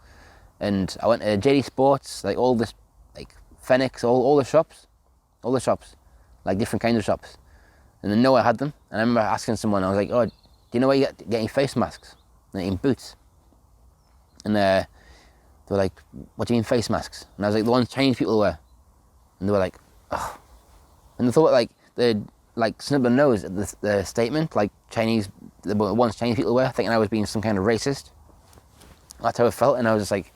and I went to JD Sports, like all this, like Phoenix, all the shops, like different kinds of shops, and then nowhere had them. And I remember asking someone, I was like, "Oh, do you know where you get any face masks?" in boots. And they were like, what do you mean face masks? And I was like, the ones Chinese people wear. And they were like, oh. And they thought like, they'd like snub their nose at the statement, like the ones Chinese people wear, thinking I was being some kind of racist. That's how I felt, and I was just like,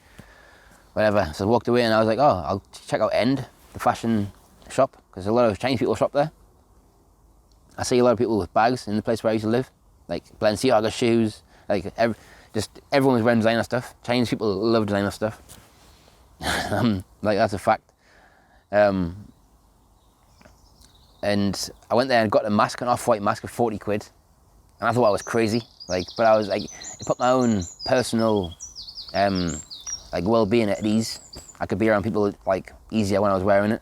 whatever. So I walked away and I was like, oh, I'll check out End, the fashion shop, because a lot of Chinese people shop there. I see a lot of people with bags in the place where I used to live, like Balenciaga shoes, like everyone was wearing designer stuff. Chinese people love designer stuff. Like, that's a fact. And I went there and got a mask, an off-white mask for 40 quid. And I thought I was crazy, like, but I was like, it put my own personal, like, well-being at ease. I could be around people, like, easier when I was wearing it.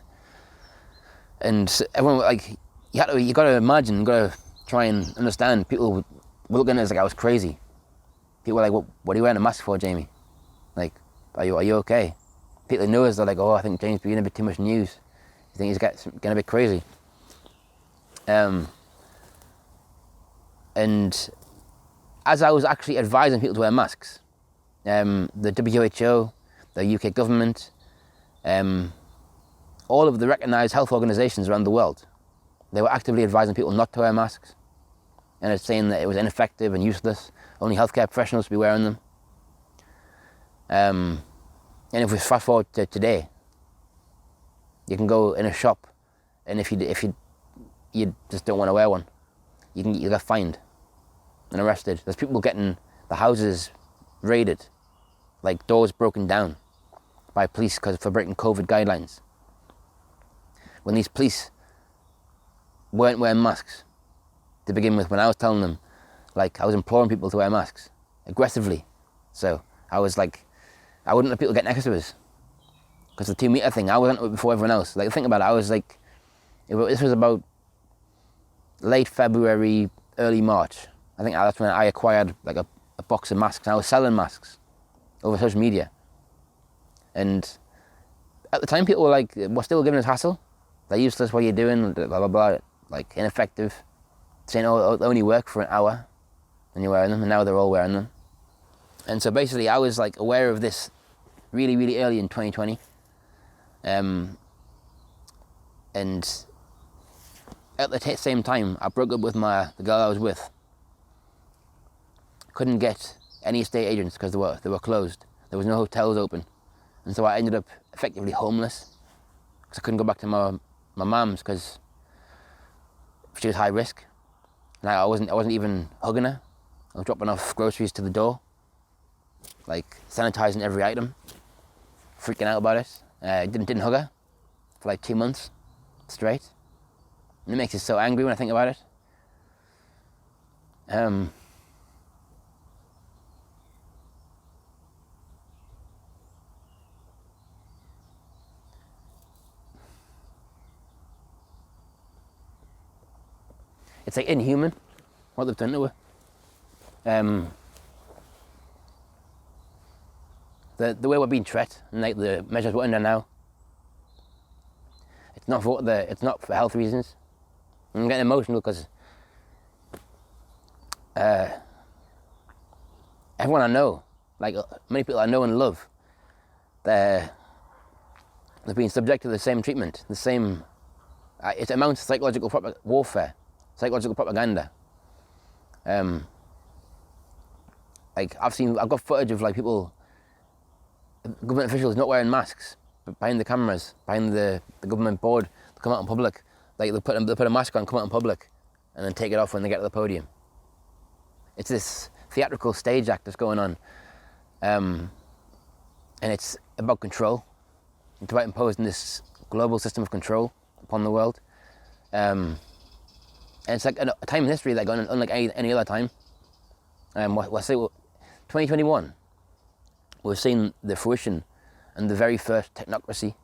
And everyone, like, you got to imagine, you got to try and understand, people were looking at us like I was crazy. People were like, what are you wearing a mask for, Jamie? Like, are you okay? People who know us, they're like, oh, I think Jamie's being a bit too much news. You think he's getting a bit crazy? And as I was actually advising people to wear masks, the WHO, the UK government, all of the recognised health organisations around the world, they were actively advising people not to wear masks, and it's saying that it was ineffective and useless. Only healthcare professionals should be wearing them. And if we fast forward to today, you can go in a shop, and if you just don't want to wear one, you get fined and arrested. There's people getting the houses raided, like doors broken down by police for breaking COVID guidelines. When these police weren't wearing masks to begin with, when I was telling them, like, I was imploring people to wear masks aggressively. So I was like, I wouldn't let people get next to us because the 2 meter thing, I wasn't before everyone else. Like, think about it, I was like, this was about late February, early March. I think that's when I acquired like a box of masks. I was selling masks over social media. And at the time, people were like, were still giving us hassle. They're useless, what are you doing, blah, blah, blah. Like, ineffective. Saying, oh, they only work for an hour and you're wearing them, and now they're all wearing them. And so basically, I was like aware of this really, really early in 2020. And at the same time, I broke up with the girl I was with. Couldn't get any estate agents because they were closed. There was no hotels open, and so I ended up effectively homeless because I couldn't go back to my mum's because she was high risk, and I wasn't even hugging her. I was dropping off groceries to the door, like sanitizing every item, freaking out about it. Didn't hug her for like 2 months straight. And it makes me so angry when I think about it. It's like inhuman what they've done to her. The way we're being treated, and like the measures we're under now, it's not for health reasons. I'm getting emotional because everyone I know, like many people I know and love, they're being subject to the same treatment, the same. It amounts to psychological warfare, psychological propaganda. Like I've got footage of like people, government officials not wearing masks behind the cameras, behind the government board, to come out in public. Like they put a mask on, come out in public, and then take it off when they get to the podium. It's this theatrical stage act that's going on, and it's about control. It's about imposing this global system of control upon the world. And it's like a time in history that gone unlike any other time. We'll say 2021, we've seen the fruition and the very first technocracy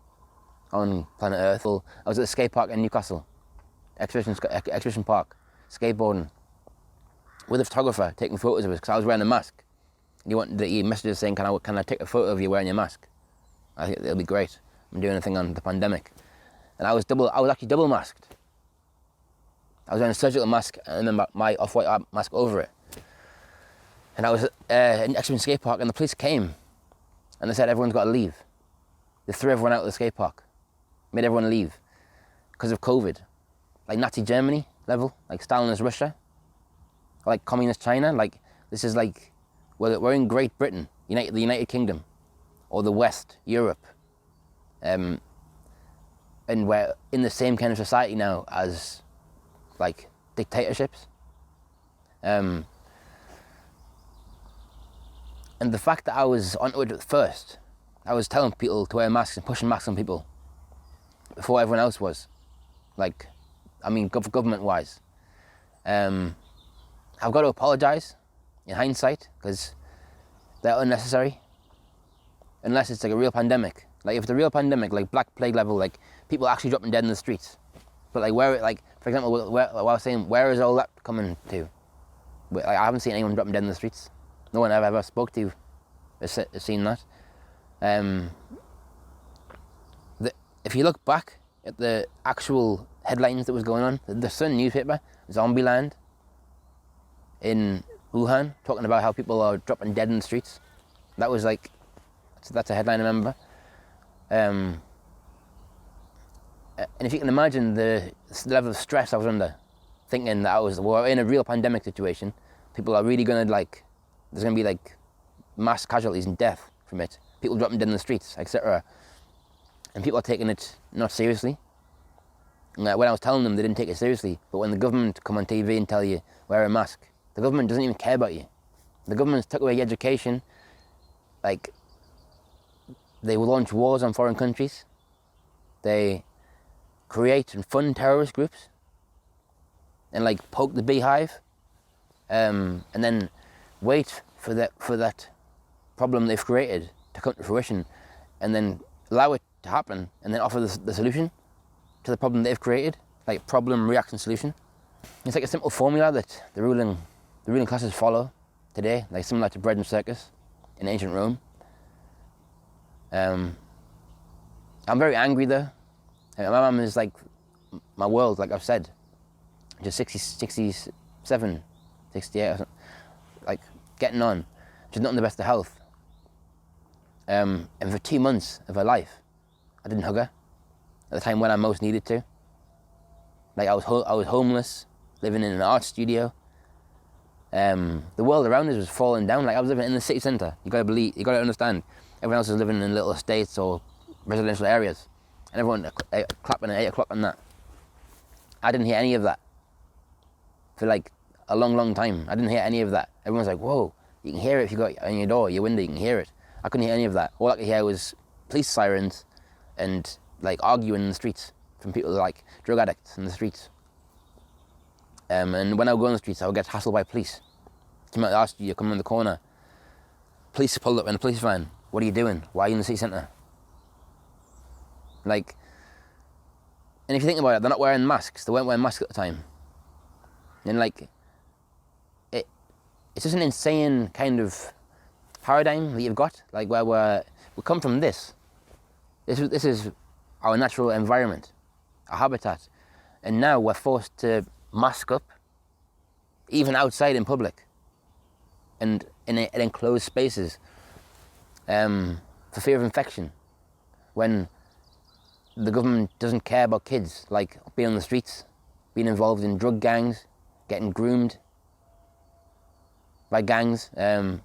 on planet Earth. I was at the skate park in Newcastle, exhibition park, skateboarding, with a photographer taking photos of us because I was wearing a mask. He messaged saying, can I take a photo of you wearing your mask? I think it'll be great. I'm doing a thing on the pandemic. And I was actually double masked. I was wearing a surgical mask and then my off-white mask over it. And I was at an Exhibition skate park, and the police came, and they said everyone's got to leave. They threw everyone out of the skate park, made everyone leave because of COVID, like Nazi Germany level, like Stalinist Russia, or like communist China. Like this is like we're in Great Britain, the United Kingdom, or the West, Europe, and we're in the same kind of society now as like dictatorships. And the fact that I was onto it first, I was telling people to wear masks and pushing masks on people before everyone else was. Like, I mean, government-wise. I've got to apologise in hindsight because they're unnecessary. Unless it's like a real pandemic. Like if it's a real pandemic, like Black Plague level, like people actually dropping dead in the streets. But like for example, what I was saying, where is all that coming to? Like, I haven't seen anyone dropping dead in the streets. No one I've ever spoke to has seen that. If you look back at the actual headlines that was going on, the Sun newspaper, Zombieland in Wuhan, talking about how people are dropping dead in the streets. That was like, that's a headline I remember. And if you can imagine the level of stress I was under, thinking that we're in a real pandemic situation, people are really gonna there's gonna be like mass casualties and death from it, people dropping dead in the streets, etc. And people are taking it not seriously. And when I was telling them, they didn't take it seriously. But when the government come on TV and tell you, wear a mask, the government doesn't even care about you. The government's took away your education. Like, they will launch wars on foreign countries. They create and fund terrorist groups. And like poke the beehive. And then wait for that problem they've created to come to fruition. And then allow it to happen. And then offer the solution to the problem they've created. Like problem, reaction, solution. It's like a simple formula that the ruling classes follow today, like similar to bread and circus in ancient Rome. I'm very angry though. My mum is like my world, like I've said. Just 67, 68 or something, like getting on. She's not in the best of health. And for 2 months of her life, I didn't hug her at the time when I most needed to. Like I was homeless, living in an art studio. The world around us was falling down. Like I was living in the city centre. You gotta understand. Everyone else was living in little estates or residential areas, and everyone clapping at 8 o'clock on that. I didn't hear any of that for like a long, long time. I didn't hear any of that. Everyone's like, "Whoa, you can hear it if you got on your door, your window, you can hear it." I couldn't hear any of that. All I could hear was police sirens and like arguing in the streets from people like drug addicts in the streets. And when I would go on the streets, I would get hassled by police. Come out the art studio, come in the corner. Police pulled up in a police van. What are you doing? Why are you in the city centre? Like, and if you think about it, they're not wearing masks. They weren't wearing masks at the time. And like, it's just an insane kind of paradigm that you've got. Like where we come from this. This is our natural environment, our habitat. And now we're forced to mask up, even outside in public, and in enclosed spaces, for fear of infection, when the government doesn't care about kids, like being on the streets, being involved in drug gangs, getting groomed by gangs. If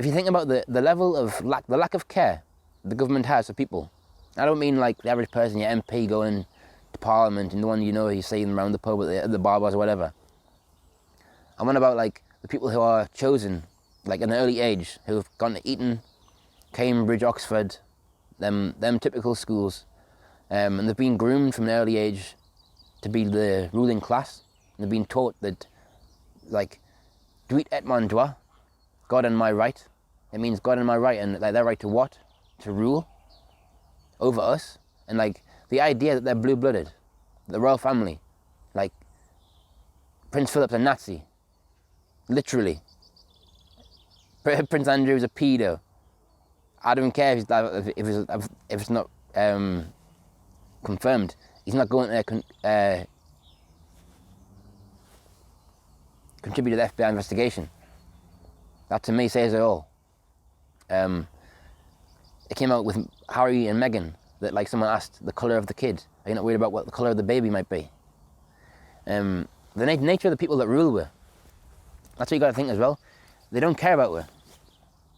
you think about the level of the lack of care the government has for people, I don't mean like the average person, your MP going to Parliament and the one you see them around the pub at the barbers or whatever. I'm on about like the people who are chosen, like at an early age, who've gone to Eton, Cambridge, Oxford, them typical schools, and they've been groomed from an early age to be the ruling class. And they've been taught that, like, duit et mon droit, God and my right. It means God and my right, and like their right to what? To rule over us. And like the idea that they're blue-blooded, the royal family, like Prince Philip's a Nazi, literally. Prince Andrew's a pedo. I don't care if it's not confirmed. He's not going to contributed to the FBI investigation. That to me says it all. It came out with Harry and Meghan that like someone asked the colour of the kid. Are you not worried about what the colour of the baby might be? The nature of the people that rule with, that's what you got to think as well. They don't care about us,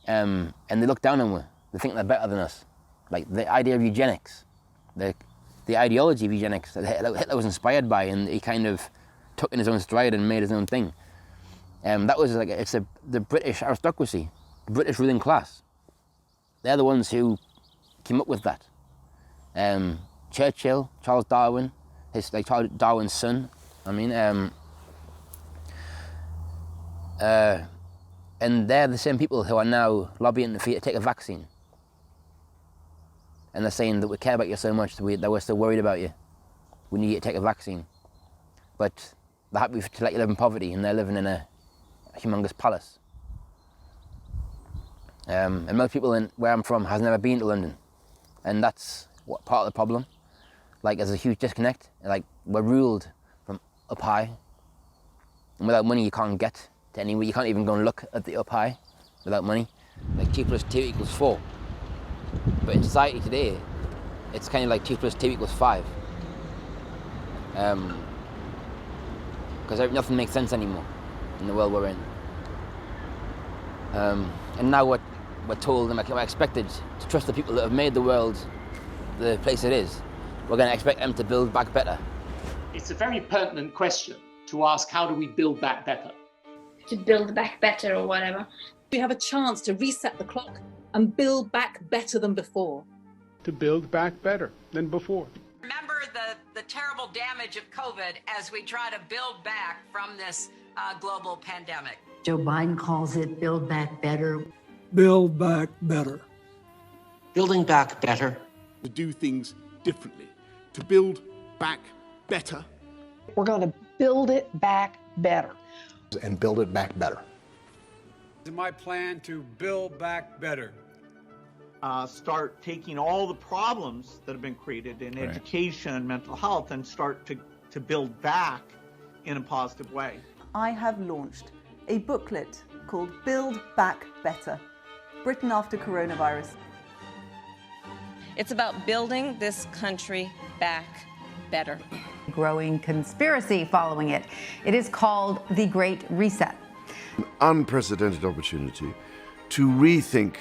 and they look down on us. They think they're better than us. Like the idea of eugenics, the ideology of eugenics that Hitler was inspired by, and he kind of took in his own stride and made his own thing. That was like the British aristocracy, the British ruling class. They're the ones who came up with that. Churchill, Charles Darwin, Charles Darwin's son. And they're the same people who are now lobbying for you to take a vaccine. And they're saying that we care about you so much that we're so worried about you. We need you to take a vaccine. But they're happy to let you live in poverty, and they're living in a humongous palace. And most people where I'm from has never been to London. And that's part of the problem. Like, there's a huge disconnect. Like, we're ruled from up high. And without money, you can't get to anywhere. You can't even go and look at the up high without money. Like 2 + 2 = 4. But in society today, it's kind of like 2 + 2 = 5. Because nothing makes sense anymore in the world we're in. And now we're told and we're expected to trust the people that have made the world the place it is. We're going to expect them to build back better. It's a very pertinent question to ask, how do we build back better? To build back better or whatever. We have a chance to reset the clock and build back better than before. To build back better than before. Remember the terrible damage of COVID as we try to build back from this global pandemic. Joe Biden calls it build back better. Build back better. Building back better. To do things differently. To build back better. We're going to build it back better. And build it back better. It's my plan to build back better. Start taking all the problems that have been created in education and mental health and start to build back in a positive way. I have launched a booklet called Build Back Better, Britain After Coronavirus. It's about building this country back better. Growing conspiracy following it. It is called the Great Reset. An unprecedented opportunity to rethink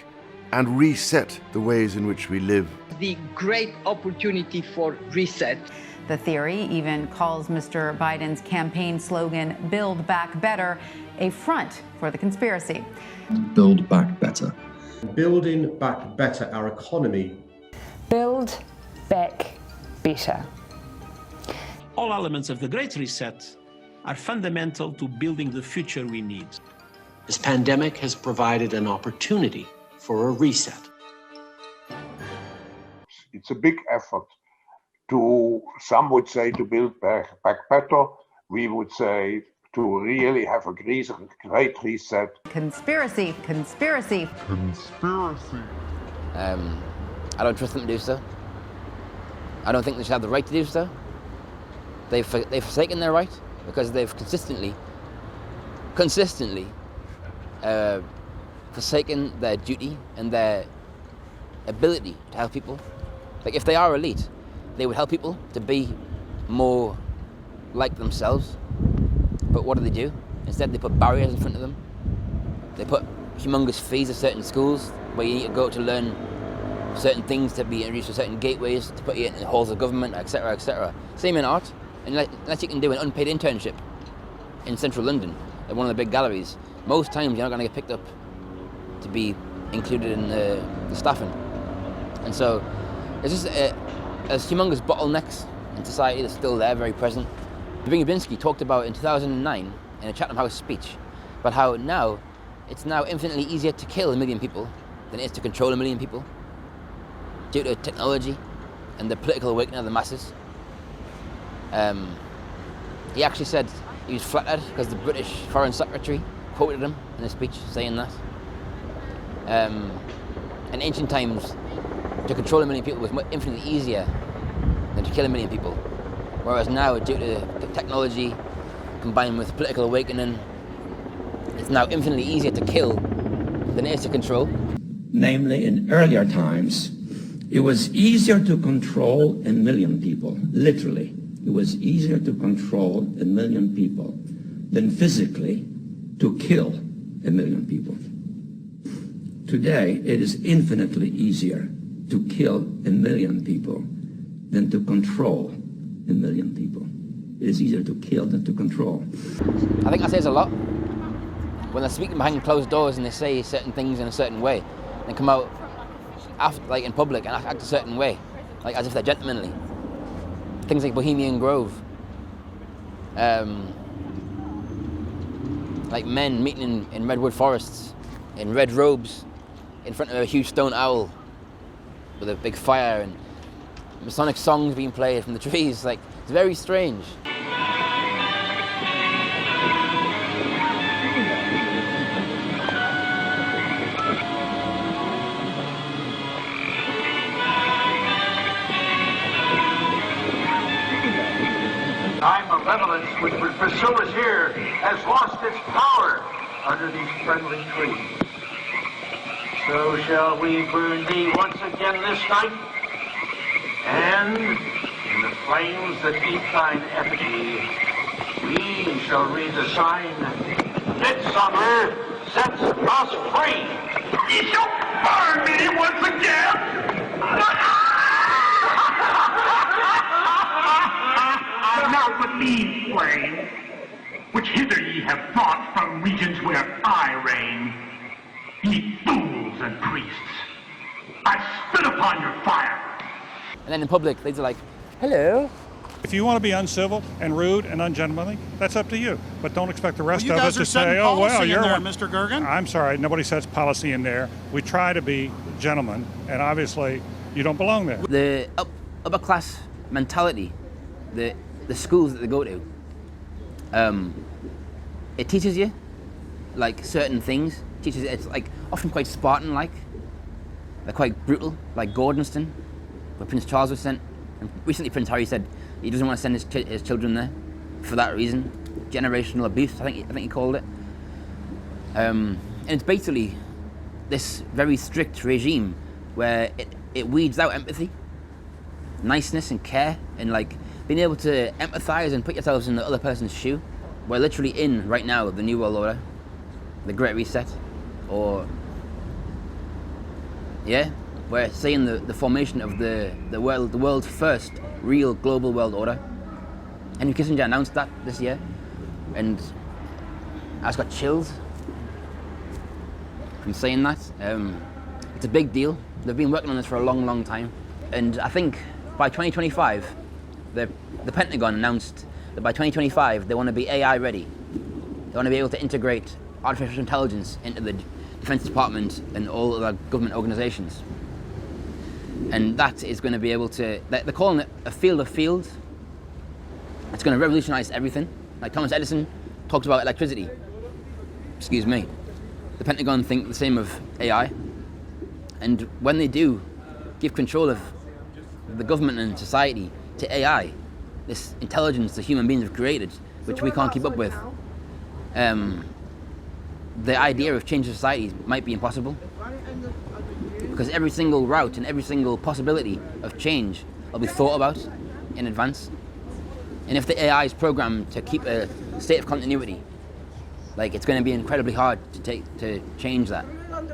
and reset the ways in which we live. The great opportunity for reset. The theory even calls Mr. Biden's campaign slogan, Build Back Better, a front for the conspiracy. Build back better. Building back better our economy. Build back better. All elements of the Great Reset are fundamental to building the future we need. This pandemic has provided an opportunity for a reset. It's a big effort to, some would say, to build back better. We would say to really have a great reset. Conspiracy. I don't trust them to do so. I don't think they should have the right to do so. They've forsaken their right because they've consistently forsaken their duty and their ability to help people. Like, if they are elite, they would help people to be more like themselves. But what do? Instead, they put barriers in front of them. They put humongous fees at certain schools where you need to go to learn certain things, to be introduced to certain gateways, to put you in the halls of government, etc., etc. Same in art. Unless you can do an unpaid internship in central London at one of the big galleries, most times you're not going to get picked up to be included in the staffing. And so it's just there's humongous bottlenecks in society that's still there, very present. Babinski talked about in 2009 in a Chatham House speech about how it's now infinitely easier to kill 1 million people than it is to control 1 million people due to technology and the political awakening of the masses. He actually said he was flattered because the British Foreign Secretary quoted him in a speech saying that. In ancient times, to control 1 million people was infinitely easier than to kill 1 million people. Whereas now, due to technology combined with political awakening now infinitely easier to kill than it is to control. Namely, in earlier times, it was easier to control 1 million people, literally. It was easier to control 1 million people than physically to kill 1 million people. Today, it is infinitely easier to kill 1 million people than to control 1 million people. It is easier to kill than to control. I think that says a lot. When they're speaking behind closed doors and they say certain things in a certain way, and come out after, like in public, and act a certain way, like as if they're gentlemanly. Things like Bohemian Grove, like men meeting in redwood forests, in red robes, in front of a huge stone owl, with a big fire, and Masonic songs being played from the trees. Like, it's very strange. Time of evidence which would pursue us here has lost its power under these friendly trees. So shall we burn thee once again this night, and in the flames that eat thine effigy, we shall read the sign, Midsummer sets us free. Ye shall burn me once again! Now but these flames, which hither ye have brought from regions where I reign, ye fools and priests, I spit upon your fire. And then in public, they're like, hello. If you want to be uncivil and rude and ungentlemanly, that's up to you. But don't expect the rest you of guys us to are setting say, oh, well, policy you're in there, one. Mr. Gergen. I'm sorry, nobody sets policy in there. We try to be gentlemen, and obviously you don't belong there. The upper class mentality, the schools that they go to, it teaches you like certain things. It's like often quite Spartan-like. They're quite brutal, like Gordonston, where Prince Charles was sent. And recently Prince Harry said he doesn't want to send his children there for that reason. Generational abuse, I think he called it. And it's basically this very strict regime where it weeds out empathy, niceness and care, and like being able to empathize and put yourselves in the other person's shoe. We're literally in right now the New World Order, the Great Reset, or we're seeing the formation of the world's first real global world order. Henry Kissinger announced that this year, and I just got chills from saying that. It's a big deal. They've been working on this for a long, long time, and I think by 2025, the Pentagon announced that by 2025 they want to be AI ready. They want to be able to integrate artificial intelligence into the Defense Department and all other government organizations. And that is going to be able to, they're calling it a field of fields. It's going to revolutionize everything. Like Thomas Edison talked about electricity. Excuse me. The Pentagon think the same of AI. And when they do give control of the government and society to AI, this intelligence that human beings have created, which we can't keep up with, the idea of changing society might be impossible, because every single route and every single possibility of change will be thought about in advance. And if the AI is programmed to keep a state of continuity, like, it's going to be incredibly hard to change that.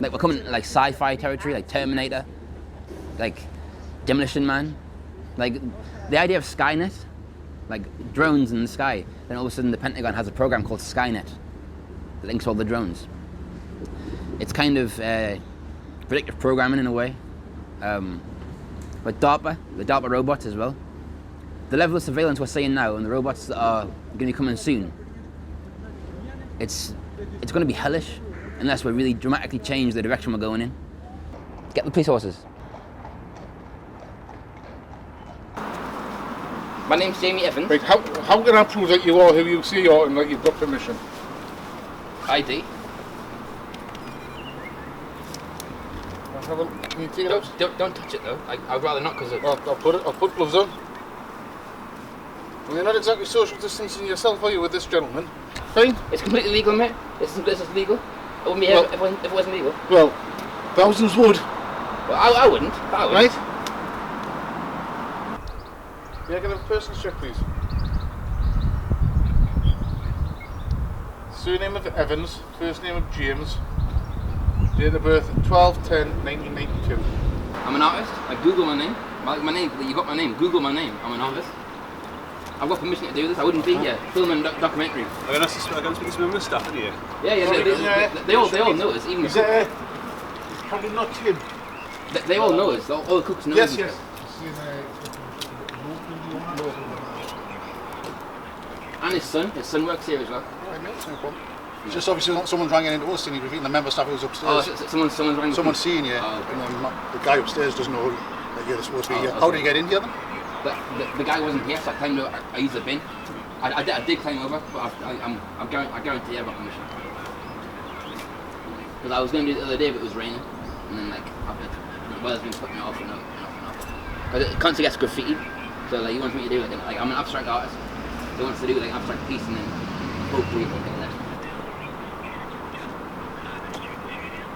Like, we're coming to like sci-fi territory, like Terminator, like Demolition Man, like the idea of Skynet, like drones in the sky. Then all of a sudden the Pentagon has a program called Skynet that links all the drones. It's kind of predictive programming in a way. But the DARPA robots as well. The level of surveillance we're seeing now and the robots that are going to be coming soon, it's going to be hellish unless we really dramatically change the direction we're going in. Get the police horses. My name's Jamie Evans. Right, how can I prove that you are who you say you are and that you've got permission? ID. Can you take it out? Don't touch it though. I'd rather not, because I'll put gloves on. Well, you're not exactly social distancing yourself, are you, with this gentleman? Fine. It's completely legal, mate. This is legal. It wouldn't be if it wasn't legal. Well, thousands would. Well, I wouldn't. Right? Yeah, can I have a personal check, please? Surname of Evans, first name of James, date of birth 12/10/1992. I'm an artist. I Google my name. My name. You got my name. Google my name. I'm an artist. I've got permission to do this. I wouldn't be here filming documentary. I'm going to speak to some of the staff in here. Yeah. They all know this. Even the cook. Probably not him. They all know this. All the cooks know this. Yes. And his son works here as well. Right, mate, no problem. It's just obviously someone's rang into us and the member staff who's upstairs. Oh, someone's rang. Someone's seen you, oh, okay. And the guy upstairs doesn't know that you're supposed to be here. Okay. How did you get in here then? The guy wasn't here, so I climbed over. I used the bin. I did climb over, but I guarantee I got permission. Because I was going to do it the other day, but it was raining, and then the weather's been putting it off and off. Because it constantly gets graffiti, so he wants me to do it. Like I'm an abstract artist. He wants to do an abstract piece and then hopefully he'll get that.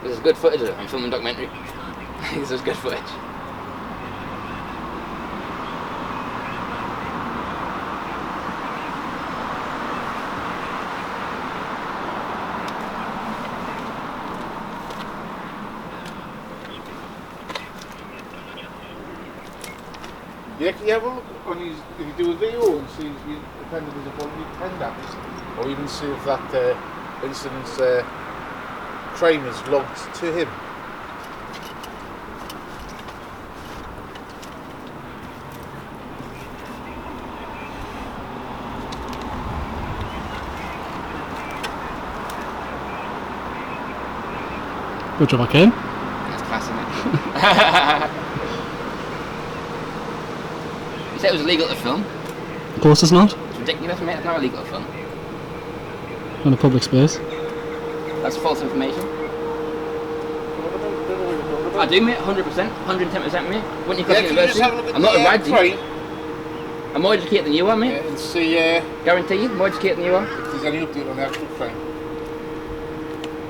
This is good footage. I'm filming a documentary. This is good footage. Yeah, can you have a look on his, if you do a video and see if you attended his appointment, or even see if that incident's crime is logged to him. Good job, I came. That's fascinating. You said it was illegal to film? Of course it's not. It's ridiculous, mate. It's not illegal to film. In a public space. That's false information. I do, mate. 100%, 110%, mate. When you come to university, I'm not a radgy. I'm more educated than you are, mate. Yeah, and see, guarantee you, more educated than you are. If there's any update on the actual crime.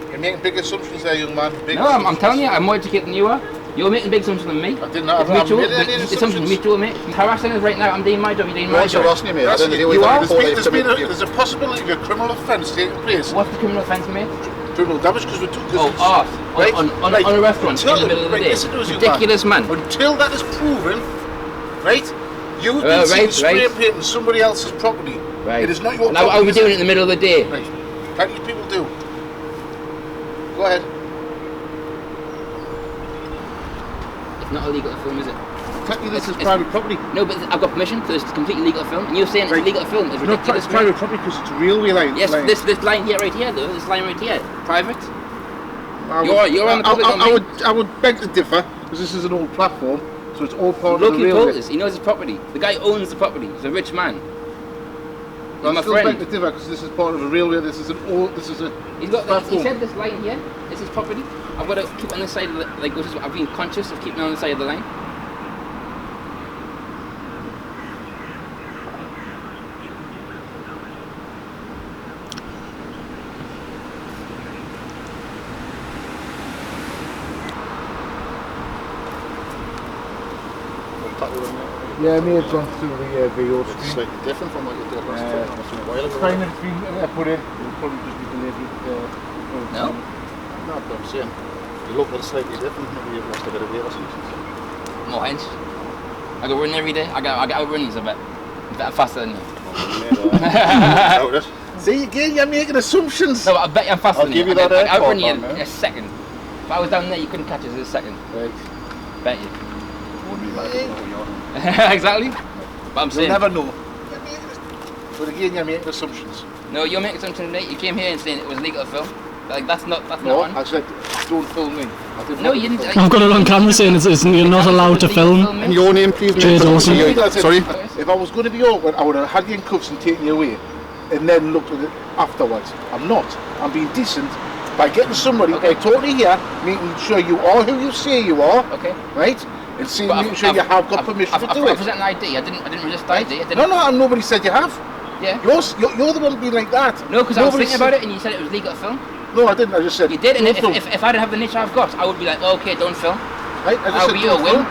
You're making big assumptions there, young man. No, I'm telling you, I'm more educated than you are. You're making big assumptions than me. I did not. It's mutual. The assumption's mutual, mate. Harassing us right now. I'm doing my job. You're doing my job. Harassing you, mate. You are. There's a possibility of a criminal offence taking place. What's the criminal offence, mate? Criminal damage because we took this. Right? On a restaurant in the middle of the day. Ridiculous, man. Until that is proven, right? You've been seen spray painting somebody else's property. Right. It is not your property. Now, are we doing it in the middle of the day? Right. Plenty of people do. Go ahead. It's not illegal to film, is it? Technically, this is private property. No, but I've got permission, so it's completely legal to film. And you're saying it's illegal to film. It's ridiculous. It's private property because it's a railway line. Yes, this line here, right here, though. This line right here, private. You're on the public domain. I would beg to differ because this is an old platform, so it's all part of the railway. Look, he told us. He knows his property. The guy owns the property. He's a rich man. I'm still beg to differ because this is part of a railway. This is an old. This is a. He said this line here is his property. I've got to keep on the side of the, I've been conscious of keeping on the side of the line. Yeah, me have gone through the video. It's slightly different from what you did last time. A while ago. The time that's been put in will probably just be delivered. No? No, but I'm saying you look at it slightly different. Maybe you've lost a bit of weight or something. More hench. I go running every day. I get out running a bit. I'm faster than you. See, again, you're making assumptions. No, I bet you I'm faster than you. I'll give you that. I'll run you in a second. If I was down there, you couldn't catch us in a second. Right. Bet you. Exactly. But I'm saying. You'll never know. But again, you're making assumptions. No, you're making assumptions, mate. You came here and saying it was legal to film. Like that's not no, on. I said don't film me. No, you didn't. I've got it on camera saying you're not allowed to film. And your name, please. Dawson. Sorry. If I was going to be awkward, I would have had you in cuffs and taken you away, and then looked at it afterwards. I'm not. I'm being decent by getting somebody by totally here, making sure you are who you say you are. Okay. Right. And making sure you have got permission to do it. I present an ID. I didn't resist the ID. No, and nobody said you have. Yeah. You're the one being like that. No, because I was thinking about it and you said it was legal to film. No, I didn't. I just said you did. And if I didn't have the nature I've got, I would be like, okay, don't film. Right. I'll be your win.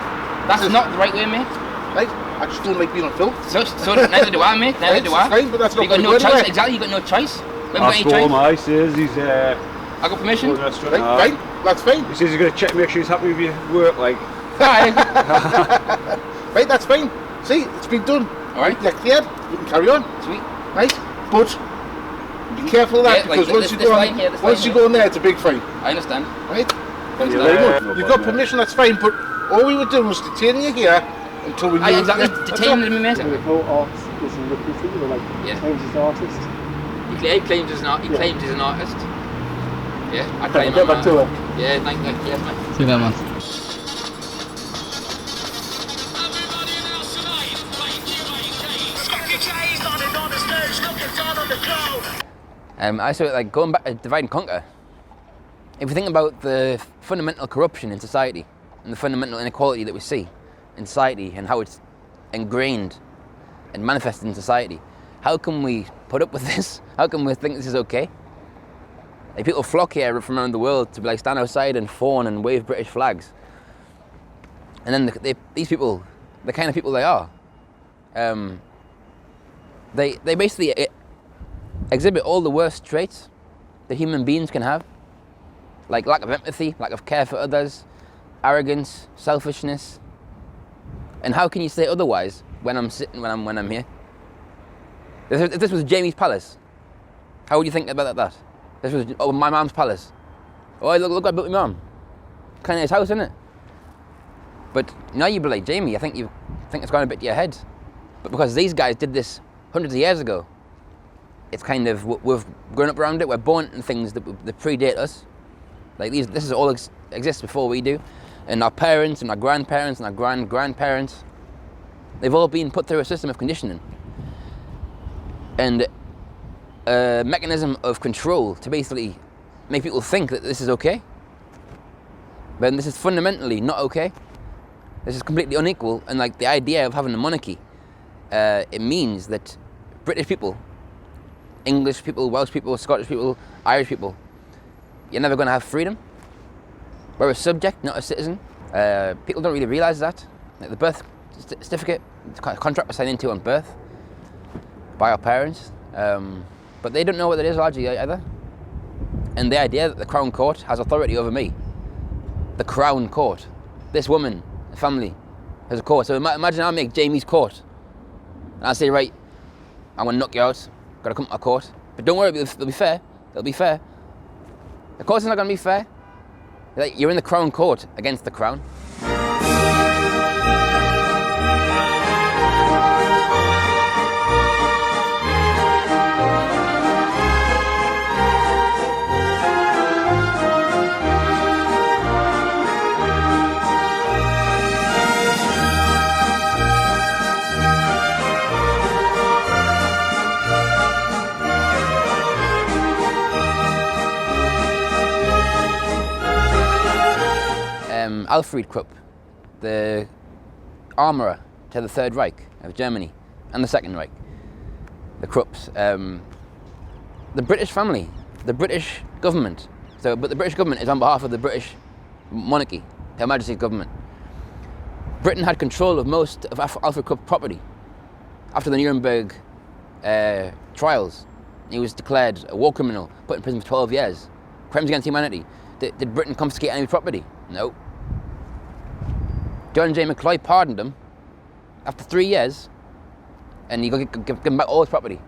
That's not the right way, mate. Right. I just don't like being on film. So neither do I, mate. Neither do I. Fine, but that's not. You got no choice. Exactly. You got no choice. That's all I says. He's. I got permission. Right. Fine. That's fine. He says he's going to check, make sure he's happy with your work, like. Right. Right. That's fine. See, it's been done. All right. You're cleared. You can carry on. Sweet. Right. But be careful of that, because once you go in there, it's a big fight. I understand. Right. You've got permission. That's fine. But all we were doing was detaining you here until we knew. Exactly. Detaining me, mate. No arts is in Graffiti, or like claims he's an artist. He claims he's an artist. Yeah, I claim Get back to it. Yeah, thank you. Yes, man. See you there, man. I saw it like going back to divide and conquer. If you think about the fundamental corruption in society and the fundamental inequality that we see in society and how it's ingrained and manifested in society, how can we put up with this? How can we think this is okay? Like, people flock here from around the world to stand outside and fawn and wave British flags. And then these people, the kind of people they are, they basically exhibit all the worst traits that human beings can have, like lack of empathy, lack of care for others, arrogance, selfishness. And how can you say otherwise when I'm here? If this was Jamie's palace, how would you think about that? This was my mum's palace. Oh, look what I built my mum. Kind of his house, isn't it? But now you be like, Jamie, I think it's gone a bit to your head. But because these guys did this hundreds of years ago, it's kind of, we've grown up around it. We're born in things that predate us. Like this is all exists before we do. And our parents and our grandparents and our grandparents, they've all been put through a system of conditioning. And a mechanism of control to basically make people think that this is okay. But this is fundamentally not okay. This is completely unequal. And like the idea of having a monarchy, it means that British people, English people, Welsh people, Scottish people, Irish people, you're never going to have freedom. We're a subject, not a citizen. People don't really realise that. Like the birth certificate, it's a contract we're signed into on birth by our parents. But they don't know what that is largely either. And the idea that the Crown Court has authority over me, the Crown Court, this woman, the family, has a court. So imagine I make Jamie's court. And I say, right, I'm going to knock you out. Got to come to my court. But don't worry, it'll be fair. It'll be fair. Of course it's not going to be fair. Like, you're in the Crown Court against the Crown. Alfred Krupp, the armourer to the Third Reich of Germany and the Second Reich, the Krupps, the British family, the British government. But the British government is on behalf of the British monarchy, Her Majesty's government. Britain had control of most of Alfred Krupp's property. After the Nuremberg trials, he was declared a war criminal, put in prison for 12 years. Crimes against humanity. Did Britain confiscate any property? No. John J. McCloy pardoned him after 3 years, and he give him back all his property.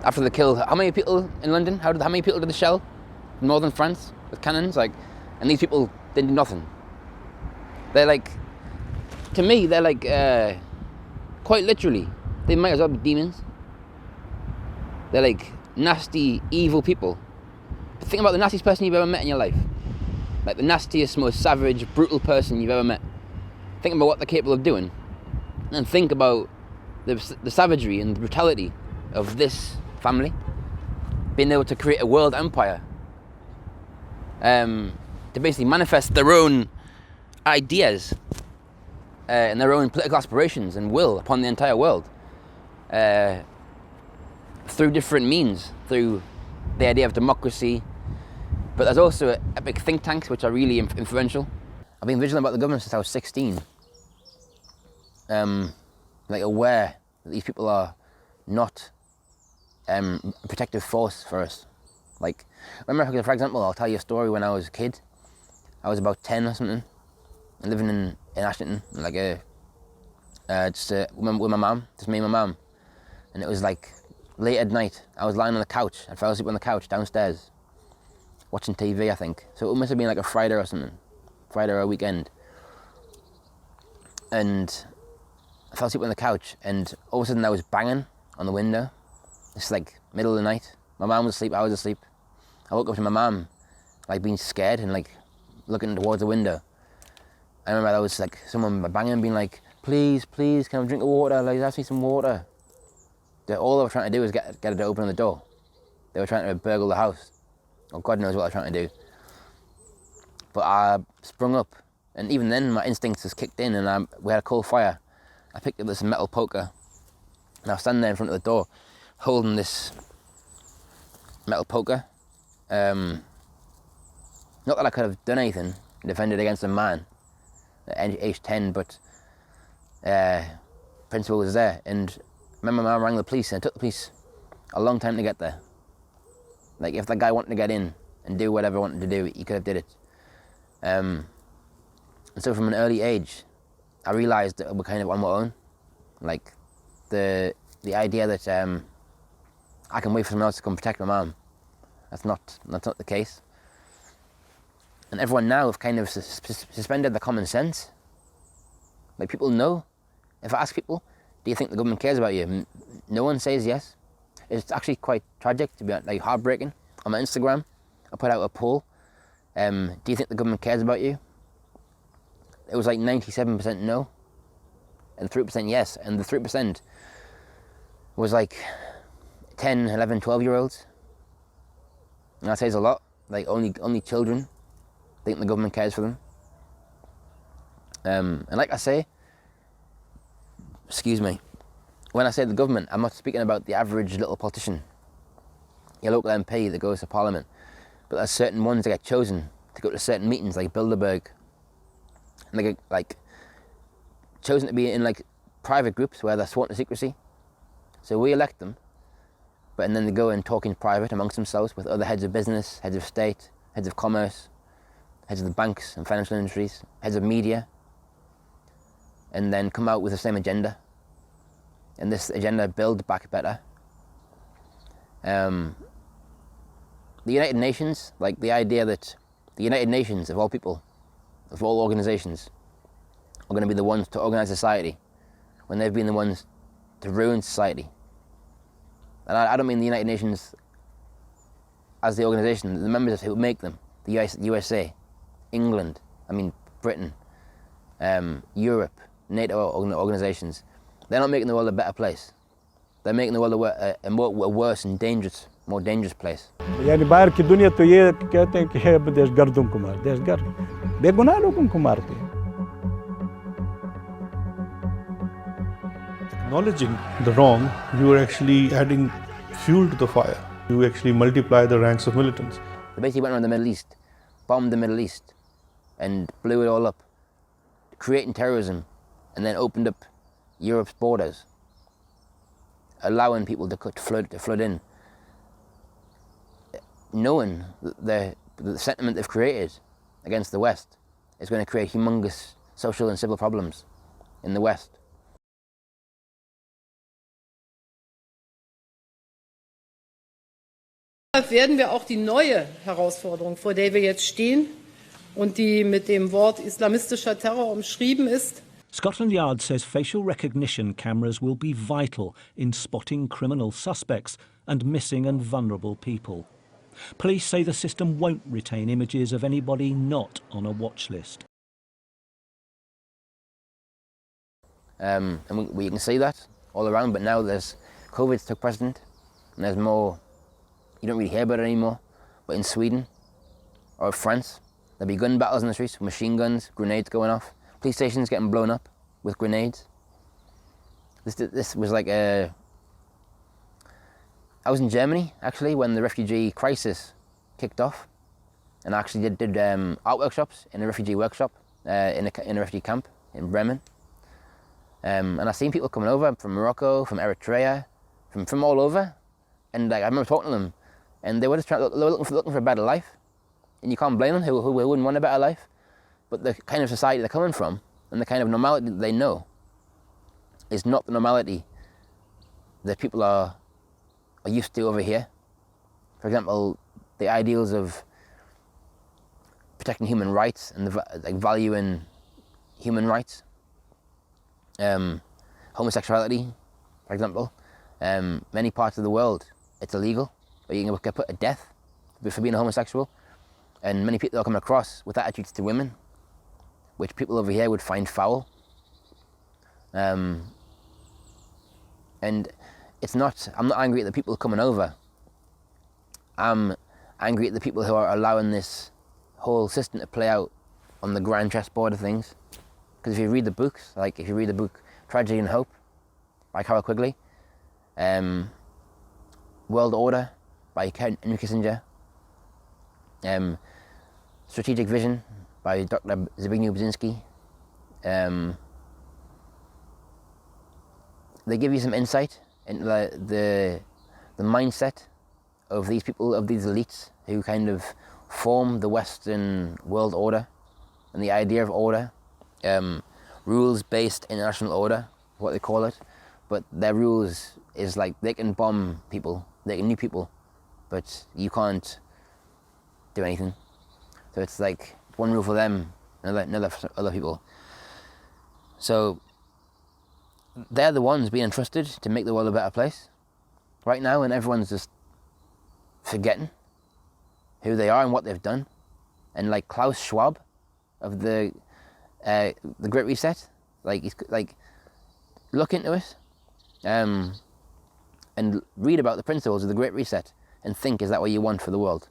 After they killed how many people in London? How many people did they shell in northern France with cannons? And these people didn't do nothing. They're like, to me, they're like, quite literally, they might as well be demons. They're like nasty, evil people. But think about the nastiest person you've ever met in your life. Like the nastiest, most savage, brutal person you've ever met. Think about what they're capable of doing. And think about the savagery and the brutality of this family. Being able to create a world empire. To basically manifest their own ideas and their own political aspirations and will upon the entire world. through different means, through the idea of democracy. But there's also a big think tanks which are really influential. I've been vigilant about the government since I was 16. Like aware that these people are not a protective force for us. Like, remember, for example, I'll tell you a story. When I was a kid, I was about 10 or something, and living in Ashton, like just with my mum, just me and my mum. And it was like late at night. I was lying on the couch. I fell asleep on the couch downstairs, watching TV, I think. So it must have been like a Friday or something, Friday or a weekend. And I fell asleep on the couch, and all of a sudden I was banging on the window. It's like middle of the night. My mum was asleep, I was asleep. I woke up to my mum, like being scared and like looking towards the window. I remember there was like someone banging, being like, please, please, can I have a drink of water? Like, ask me some water. All they were trying to do was get her to open the door. They were trying to burgle the house. Oh, God knows what they're trying to do. But I sprung up, and even then my instincts just kicked in, and we had a coal fire. I picked up this metal poker, and I was standing there in front of the door, holding this metal poker. Not that I could have done anything, defended against a man at age 10, but principle was there. And I remember my mum rang the police, and it took the police a long time to get there. Like, if that guy wanted to get in and do whatever he wanted to do, he could have did it. And so from an early age, I realised that we're kind of on my own. Like, the idea that I can wait for someone else to come protect my mum, that's not the case. And everyone now have kind of suspended their common sense. Like, people know. If I ask people, do you think the government cares about you? No one says yes. It's actually quite tragic, to be honest, like heartbreaking. On my Instagram, I put out a poll. Do you think the government cares about you? It was like 97% no, and 3% yes. And the 3% was like 10, 11, 12-year-olds. And that says a lot. Like, only children think the government cares for them. And like I say, excuse me, when I say the government, I'm not speaking about the average little politician, your local MP that goes to Parliament, but there's certain ones that get chosen to go to certain meetings, like Bilderberg, and they get like chosen to be in like private groups where they're sworn to secrecy. So we elect them, and then they go and talk in private amongst themselves with other heads of business, heads of state, heads of commerce, heads of the banks and financial industries, heads of media, and then come out with the same agenda. And this agenda, build back better. The United Nations, like the idea that the United Nations, of all people, of all organizations, are going to be the ones to organize society when they've been the ones to ruin society. And I don't mean the United Nations as the organization, the members who make them, the USA, England, Britain, Europe, NATO organizations. They're not making the world a better place. They're making the world a worse and more dangerous place. यानी बाहर की दुनिया तो ये कहते हैं कि देशगर्दों को मार, देशगर्द बेगुनाह लोगों को मारते हैं. Acknowledging the wrong, you are actually adding fuel to the fire. You actually multiply the ranks of militants. They basically went around the Middle East, bombed the Middle East, and blew it all up, creating terrorism, and then opened up Europe's borders, allowing people to flood in, knowing that the sentiment they've created against the West is going to create humongous social and civil problems in the West. Deshalb werden wir auch die neue Herausforderung, vor der wir jetzt stehen und die mit dem Wort islamistischer Terror umschrieben ist. Scotland Yard says facial recognition cameras will be vital in spotting criminal suspects and missing and vulnerable people. Police say the system won't retain images of anybody not on a watch list. And we can see that all around, but now there's COVID's took precedent, and there's more. You don't really hear about it anymore, but in Sweden or France, there'll be gun battles in the streets, machine guns, grenades going off, police stations getting blown up with grenades. This was like I was in Germany, actually, when the refugee crisis kicked off, and I actually did art workshops in a refugee workshop in a refugee camp in Bremen. And I've seen people coming over from Morocco, from Eritrea, from all over, and like I remember talking to them, and they were just looking for a better life, and you can't blame them who wouldn't want a better life, but the kind of society they're coming from and the kind of normality that they know is not the normality that people are used to over here. For example, the ideals of protecting human rights and valuing human rights. Homosexuality, for example. Many parts of the world, it's illegal, or you can get put to death for being a homosexual. And many people are coming across with attitudes to women, which people over here would find foul. And it's not, I'm not angry at the people coming over. I'm angry at the people who are allowing this whole system to play out on the grand chessboard of things. Because if you read the books, like if you read the book Tragedy and Hope by Carol Quigley, World Order by Henry Kissinger, Strategic Vision by Dr. Zbigniew Brzezinski, they give you some insight into the mindset of these people, of these elites who kind of form the Western world order and the idea of order, rules-based international order, what they call it, but their rules is like they can bomb people, they can nuke people, but you can't do anything. So it's like one rule for them, another for other people. So they're the ones being entrusted to make the world a better place right now, and everyone's just forgetting who they are and what they've done. And like Klaus Schwab of the Great Reset, look into it and read about the principles of the Great Reset and think, is that what you want for the world?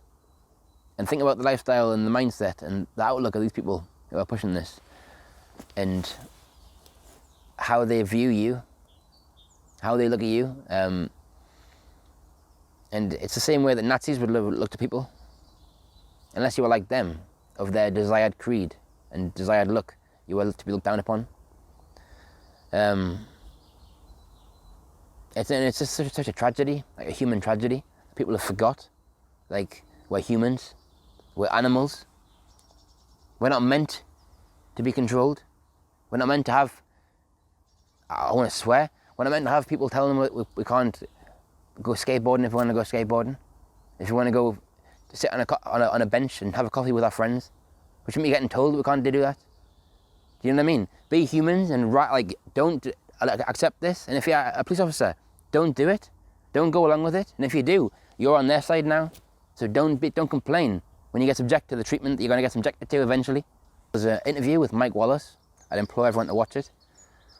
And think about the lifestyle and the mindset and the outlook of these people who are pushing this, and how they view you, how they look at you. And it's the same way that Nazis would look to people. Unless you were like them, of their desired creed and desired look, you were to be looked down upon. It's just such a tragedy, like a human tragedy. People have forgot, like, we're humans, we're animals. We're not meant to be controlled. We're not meant to have, I want to swear, we're not meant to have people telling them we can't go skateboarding if we want to go skateboarding. If you want to go sit on a bench and have a coffee with our friends, we shouldn't be getting told that we can't do that. Do you know what I mean? Be humans and don't accept this. And if you're a police officer, don't do it. Don't go along with it. And if you do, you're on their side now. So don't complain when you get subject to the treatment that you're going to get subjected to eventually. There's an interview with Mike Wallace. I'd implore everyone to watch it,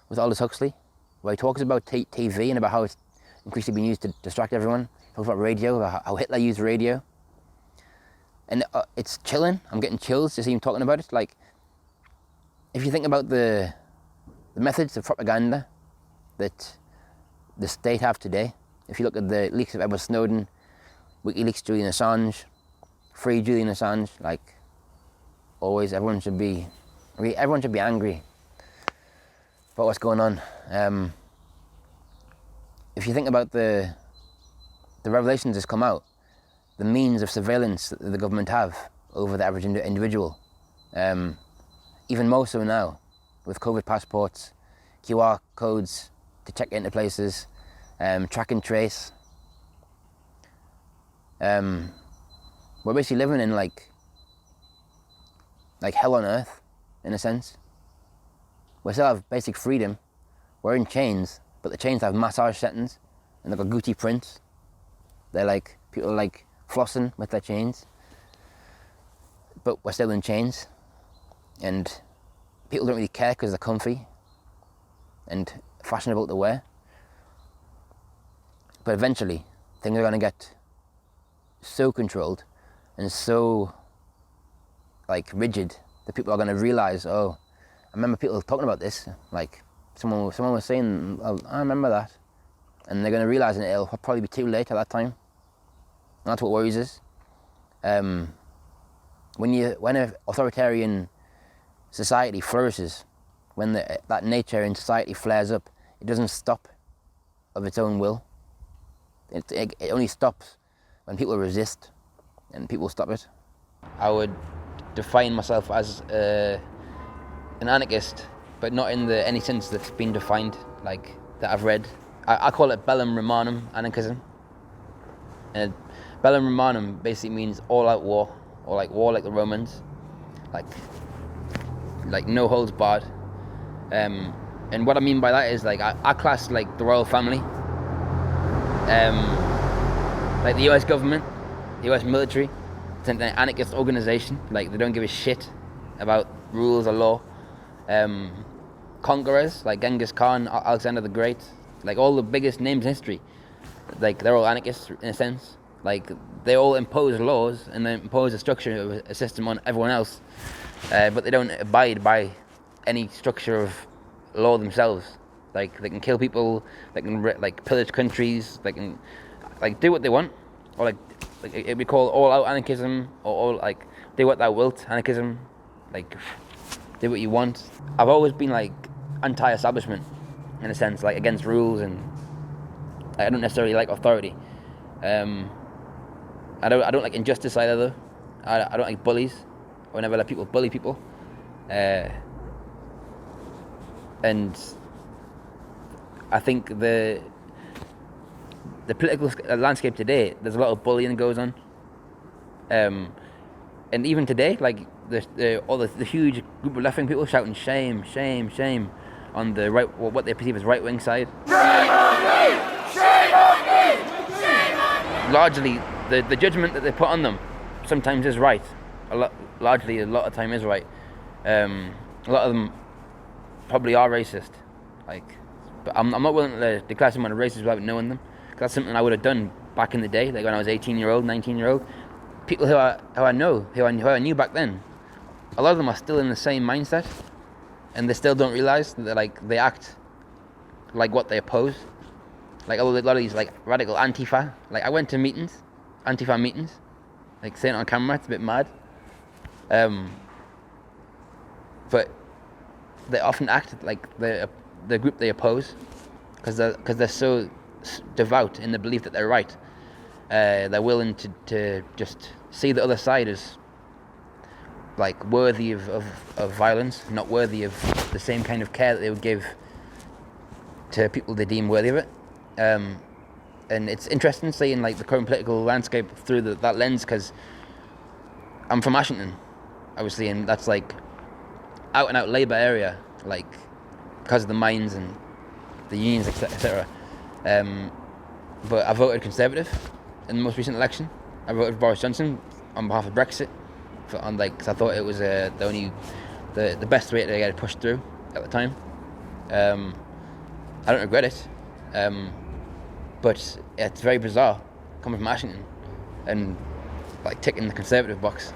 with Aldous Huxley, where he talks about TV and about how it's increasingly being used to distract everyone. He talks about radio, about how Hitler used radio. And it's chilling. I'm getting chills just even talking about it. Like, if you think about the methods of propaganda that the state have today, if you look at the leaks of Edward Snowden, WikiLeaks Julian Assange, free Julian Assange, like, always everyone should be angry about what's going on. If you think about the revelations that's come out, the means of surveillance that the government have over the average individual, even more so now, with COVID passports, QR codes to check into places, track and trace. We're basically living in like hell on earth, in a sense. We still have basic freedom. We're in chains, but the chains have massage settings, and they've got Gucci prints. They're like, people are like flossing with their chains, but we're still in chains, and people don't really care because they're comfy and fashionable to wear. But eventually, things are going to get so controlled and so like rigid that people are going to realize, oh, I remember people talking about this, like someone was saying, oh, I remember that. and they're going to realise that it'll probably be too late at that time. And that's what worries us. When an authoritarian society flourishes, when that nature in society flares up, it doesn't stop of its own will. It only stops when people resist and people stop it. I would define myself as an anarchist, but not in any sense that's been defined, like that I've read. I call it bellum romanum anarchism. And bellum romanum basically means all-out war, or like war like the Romans, like no holds barred. And what I mean by that is like I class like the royal family, like the US government, the US military, it's an anarchist organization. Like they don't give a shit about rules or law. Conquerors like Genghis Khan, Alexander the Great, like all the biggest names in history, like they're all anarchists in a sense. Like they all impose laws and they impose a structure of a system on everyone else, but they don't abide by any structure of law themselves. Like they can kill people, they can like pillage countries, they can like do what they want, or like it we call all-out anarchism, or all like do what thou wilt anarchism, like do what you want. I've always been like anti-establishment in a sense, like against rules, and I don't necessarily like authority. I don't like injustice either though. I don't like bullies. I would never let people bully people. And I think the political landscape today, there's a lot of bullying that goes on. And even today, like the huge group of left-wing people shouting shame, shame, shame on the right, what they perceive as right-wing side. Shame on me! Shame on me! Shame on me! Largely, the judgment that they put on them sometimes is right. A lot of time is right. A lot of them probably are racist. Like, but I'm not willing to declare someone a racist without knowing them. Cause that's something I would have done back in the day, like when I was 18-year-old, 19-year-old. People who I knew back then, a lot of them are still in the same mindset, and they still don't realize that they act like what they oppose. Like a lot of these like radical Antifa. Like I went to meetings, Antifa meetings, like saying it on camera, it's a bit mad. But they often act like the group they oppose, because they're so devout in the belief that they're right. They're willing to just see the other side as like worthy of violence, not worthy of the same kind of care that they would give to people they deem worthy of it. And it's interesting seeing like the current political landscape through that lens, because I'm from Ashington, obviously, and that's like out and out Labour area, like because of the mines and the unions, etc. But I voted Conservative in the most recent election. I voted for Boris Johnson on behalf of Brexit, because I thought it was the best way to get it pushed through at the time. I don't regret it, but it's very bizarre coming from Ashington and like ticking the Conservative box,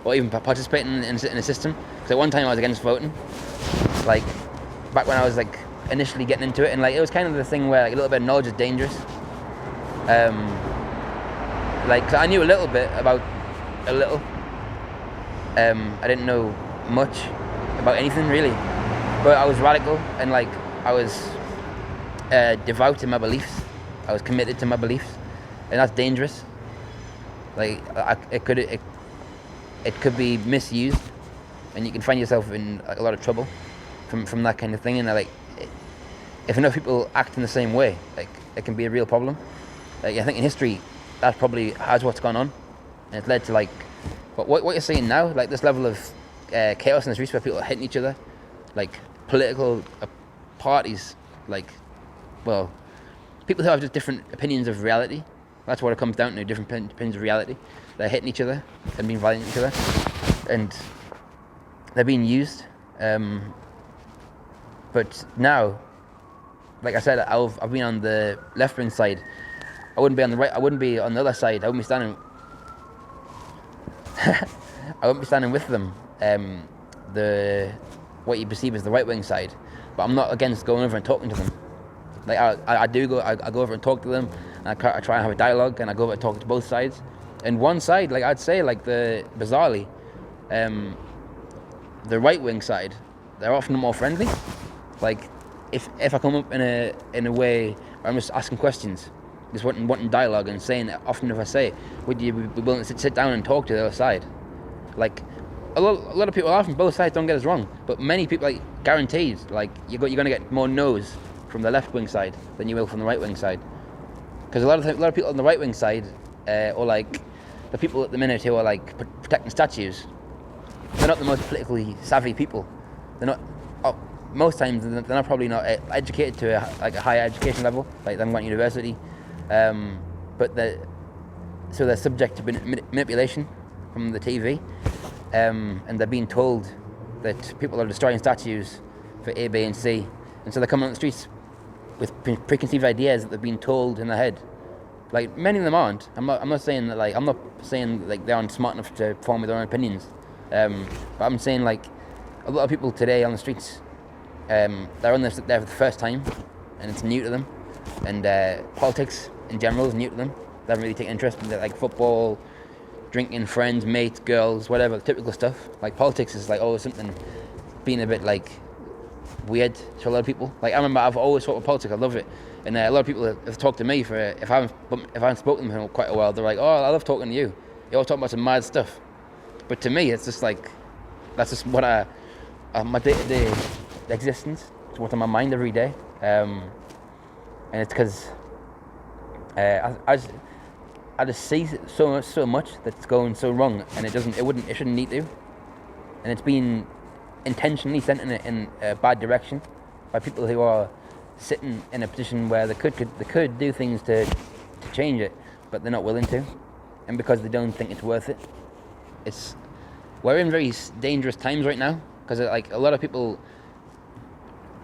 or even participating in a system. Because at one time I was against voting, like back when I was like initially getting into it, and like it was kind of the thing where like a little bit of knowledge is dangerous. Like 'cause I knew a little bit about a little. I didn't know much about anything really, but I was radical and like I was devout in my beliefs. I was committed to my beliefs, and that's dangerous. Like it could be misused, and you can find yourself in like, a lot of trouble from that kind of thing. And like, if enough people act in the same way, like it can be a real problem. Like I think in history, that probably has what's gone on, and it's led to like what you're seeing now, like this level of chaos in the streets where people are hitting each other, like political parties, like, well, people who have just different opinions of reality. That's what it comes down to, different opinions of reality. They're hitting each other and being violent to each other, and they're being used. But now, like I said, I've been on the left-wing side. I wouldn't be on the right. I wouldn't be on the other side. I wouldn't be standing. I wouldn't be standing with them. What you perceive as the right-wing side, but I'm not against going over and talking to them. Like I go over and talk to them, and I try and have a dialogue, and I go over and talk to both sides. And one side, like I'd say, like bizarrely, the right-wing side, they're often more friendly. Like if I come up in a way where I'm just asking questions, just wanting dialogue and saying, often if I say, would you be willing to sit down and talk to the other side? Like a lot of people are from both sides, don't get us wrong, but many people, like guaranteed, like you're going to get more no's from the left-wing side than you will from the right-wing side. Because a lot of people on the right-wing side, or like the people at the minute who are like protecting statues, they're not the most politically savvy people. They're not. Most times they're not probably not educated to a higher education level, like them going to university. But they're subject to manipulation from the TV, and they're being told that people are destroying statues for A, B, and C, and so they're coming on the streets with preconceived ideas that they're being told in their head. Like many of them aren't. I'm not saying that they aren't smart enough to form their own opinions. But I'm saying like a lot of people today on the streets, they're on there for the first time, and it's new to them. And politics in general is new to them. They haven't really taken interest in like football, drinking, friends, mates, girls, whatever, typical stuff. Like politics is like always something being a bit like weird to a lot of people. Like I remember I've always thought of politics, I love it. And a lot of people have talked to me for if I haven't spoken to them in quite a while, they're like, oh, I love talking to you. You're all talking about some mad stuff. But to me, it's just like, that's just what my day-to-day existence. It's what's on my mind every day. And it's because I just see so much that's going so wrong, and it shouldn't need to. And it's been intentionally sent in a bad direction by people who are sitting in a position where they could do things to change it, but they're not willing to, and because they don't think it's worth it. We're in very dangerous times right now, because like a lot of people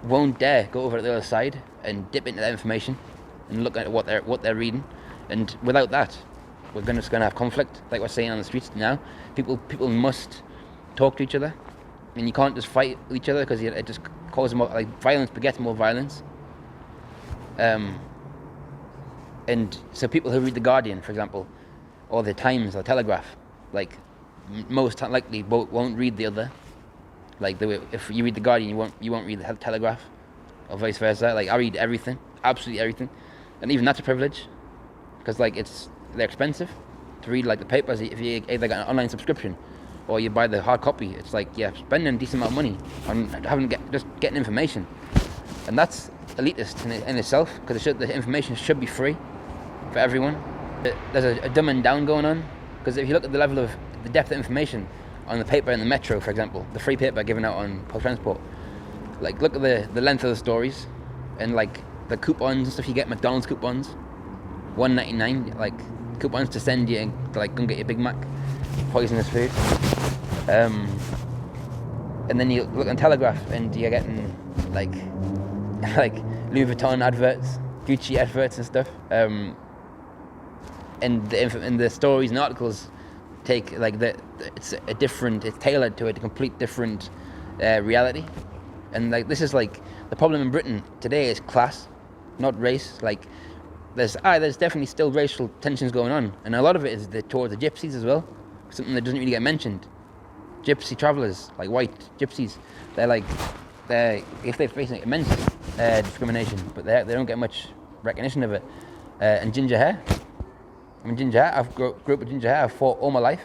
won't dare go over to the other side and dip into that information and look at what they're reading, and without that, we're just gonna have conflict, like we're saying on the streets now. People must talk to each other, and you can't just fight with each other, because it just causes more, like violence begets more violence. And so people who read The Guardian, for example, or The Times or Telegraph, like most likely won't read the other. Like if you read The Guardian, you won't read the Telegraph, or vice versa. Like I read everything, absolutely everything, and even that's a privilege, because like they're expensive to read, like the papers. If you either got an online subscription or you buy the hard copy, it's like spending a decent amount of money on just getting information, and that's elitist in itself, because the information should be free for everyone. There's a dumbing down going on, because if you look at the level of the depth of information on the paper in the metro, for example, the free paper given out on public transport, like look at the length of the stories, and like the coupons and stuff you get, McDonald's coupons, $1.99, like coupons to send you and like go and get your Big Mac, poisonous food. And then you look on Telegraph and you're getting like Louis Vuitton adverts, Gucci adverts and stuff. And the stories and articles take it's tailored to a complete different reality. And like this is like the problem in Britain today is class, not race. Like there's definitely still racial tensions going on, and a lot of it is towards the gypsies as well, something that doesn't really get mentioned. Gypsy travellers, like white gypsies, they're facing immense discrimination, but they don't get much recognition of it. And ginger hair. I mean, ginger hair. I've grew up with ginger hair. I've fought all my life.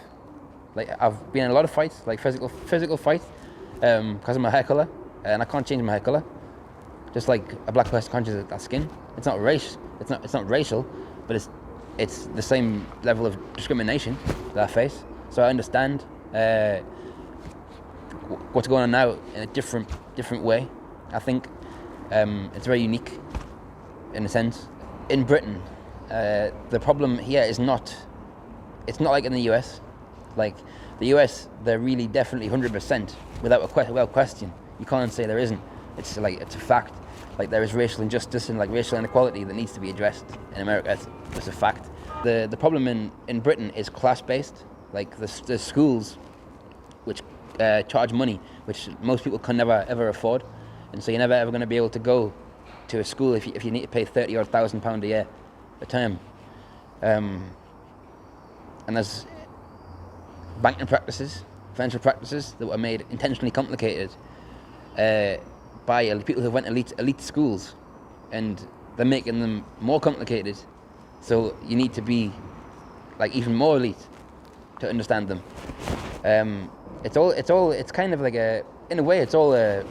Like I've been in a lot of fights, like physical fights, because of my hair colour, and I can't change my hair colour. Just like a black person can't change their skin. It's not race. It's not racial, but it's the same level of discrimination that I face. So I understand what's going on now in a different way. I think it's very unique in a sense. In Britain, the problem here is it's not like in the US. Like the US, they're really definitely 100% without question. You can't say there isn't. It's a fact. Like there is racial injustice and like racial inequality that needs to be addressed in America. It's a fact. The problem in Britain is class-based. Like the schools which charge money, which most people can never ever afford, and so you're never ever going to be able to go to a school if you need to pay £30,000 a year a term. And there's banking practices, financial practices that were made intentionally complicated by people who went elite schools, and they're making them more complicated. So you need to be like even more elite to understand them. It's kind of like in a way it's all a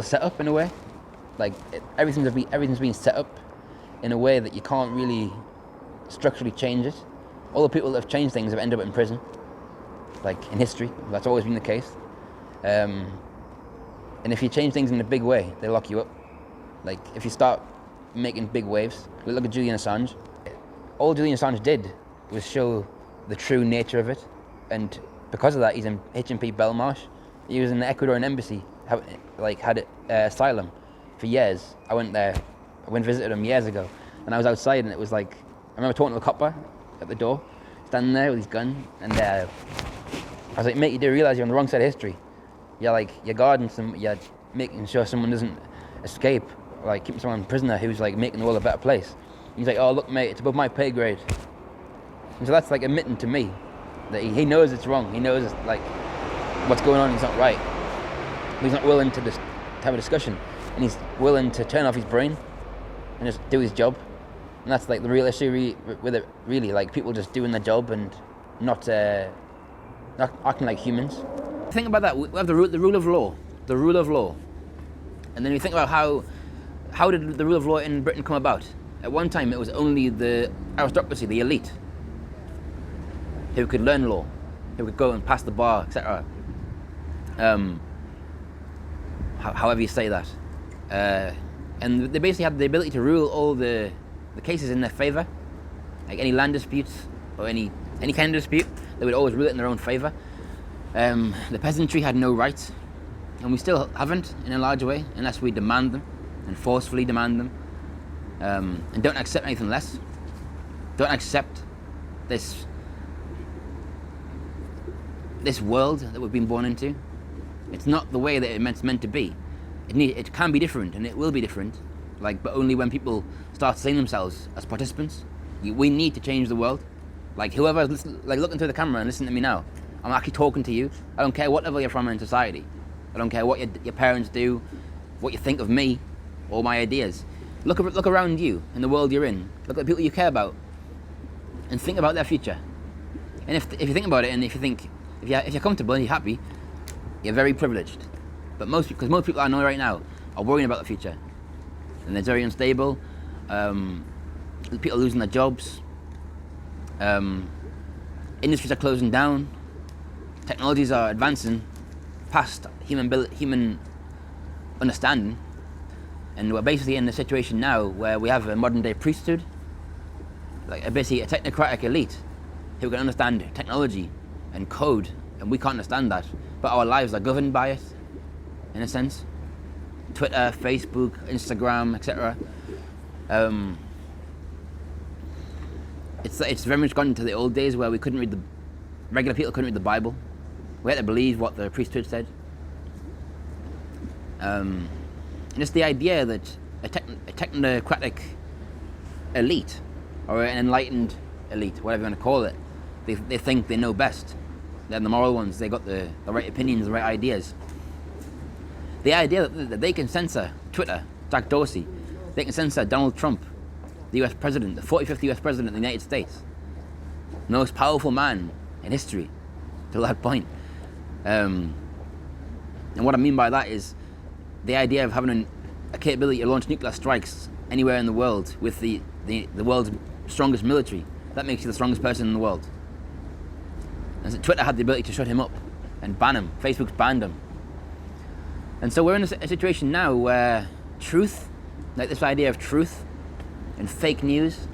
setup in a way. Like everything's been set up in a way that you can't really structurally change it. All the people that have changed things have ended up in prison. Like in history, that's always been the case. And if you change things in a big way, they lock you up. Like if you start making big waves, look at Julian Assange. All Julian Assange did was show the true nature of it, and because of that, he's in HMP Belmarsh. He was in the Ecuadorian embassy, had asylum for years. I went there, visited him years ago, and I was outside, and it was like, I remember talking to a copper at the door, standing there with his gun, and I was like, mate, you do realise you're on the wrong side of history. You're guarding you're making sure someone doesn't escape, like keeping someone prisoner who's like making the world a better place. And he's like, oh look mate, it's above my pay grade. And so that's like admitting to me that he knows it's wrong. He knows it's like what's going on is not right. But he's not willing to just have a discussion, and he's willing to turn off his brain and just do his job. And that's like the real issue with it, really, like people just doing their job and not acting like humans. Think about that. We have the rule of law, and then we think about how did the rule of law in Britain come about? At one time, it was only the aristocracy, the elite, who could learn law, who could go and pass the bar, etc. However you say that, and they basically had the ability to rule all the cases in their favour, like any land disputes or any kind of dispute, they would always rule it in their own favour. The peasantry had no rights, and we still haven't in a large way, unless we demand them and forcefully demand them, and don't accept anything less. Don't accept this world that we've been born into. It's not the way that it's meant to be. It can be different, and it will be different, but only when people start seeing themselves as participants. We need to change the world. Like whoever's looking through the camera and listening to me now, I'm actually talking to you. I don't care what level you're from in society. I don't care what your parents do, what you think of me, or my ideas. Look around you in the world you're in. Look at the people you care about, and think about their future. And if you think about it, and if you're comfortable and you're happy, you're very privileged. But most people I know right now are worrying about the future, and they're very unstable. People are losing their jobs. Industries are closing down. Technologies are advancing past human understanding, and we're basically in a situation now where we have a modern day priesthood, basically a technocratic elite who can understand technology and code, and we can't understand that, but our lives are governed by it, in a sense. Twitter, Facebook, Instagram, etc. It's very much gone into the old days where regular people couldn't read the Bible. We had to believe what the priesthood said. And it's the idea that a technocratic elite, or an enlightened elite, whatever you want to call it, they think they know best. They're the moral ones. They got the right opinions, the right ideas. The idea that they can censor Twitter, Jack Dorsey, they can censor Donald Trump, the US president, the 45th US president of the United States, the most powerful man in history to that point. And what I mean by that is the idea of having a capability to launch nuclear strikes anywhere in the world with the world's strongest military. That makes you the strongest person in the world. And so Twitter had the ability to shut him up and ban him. Facebook's banned him. And so we're in a situation now where truth, like this idea of truth and fake news,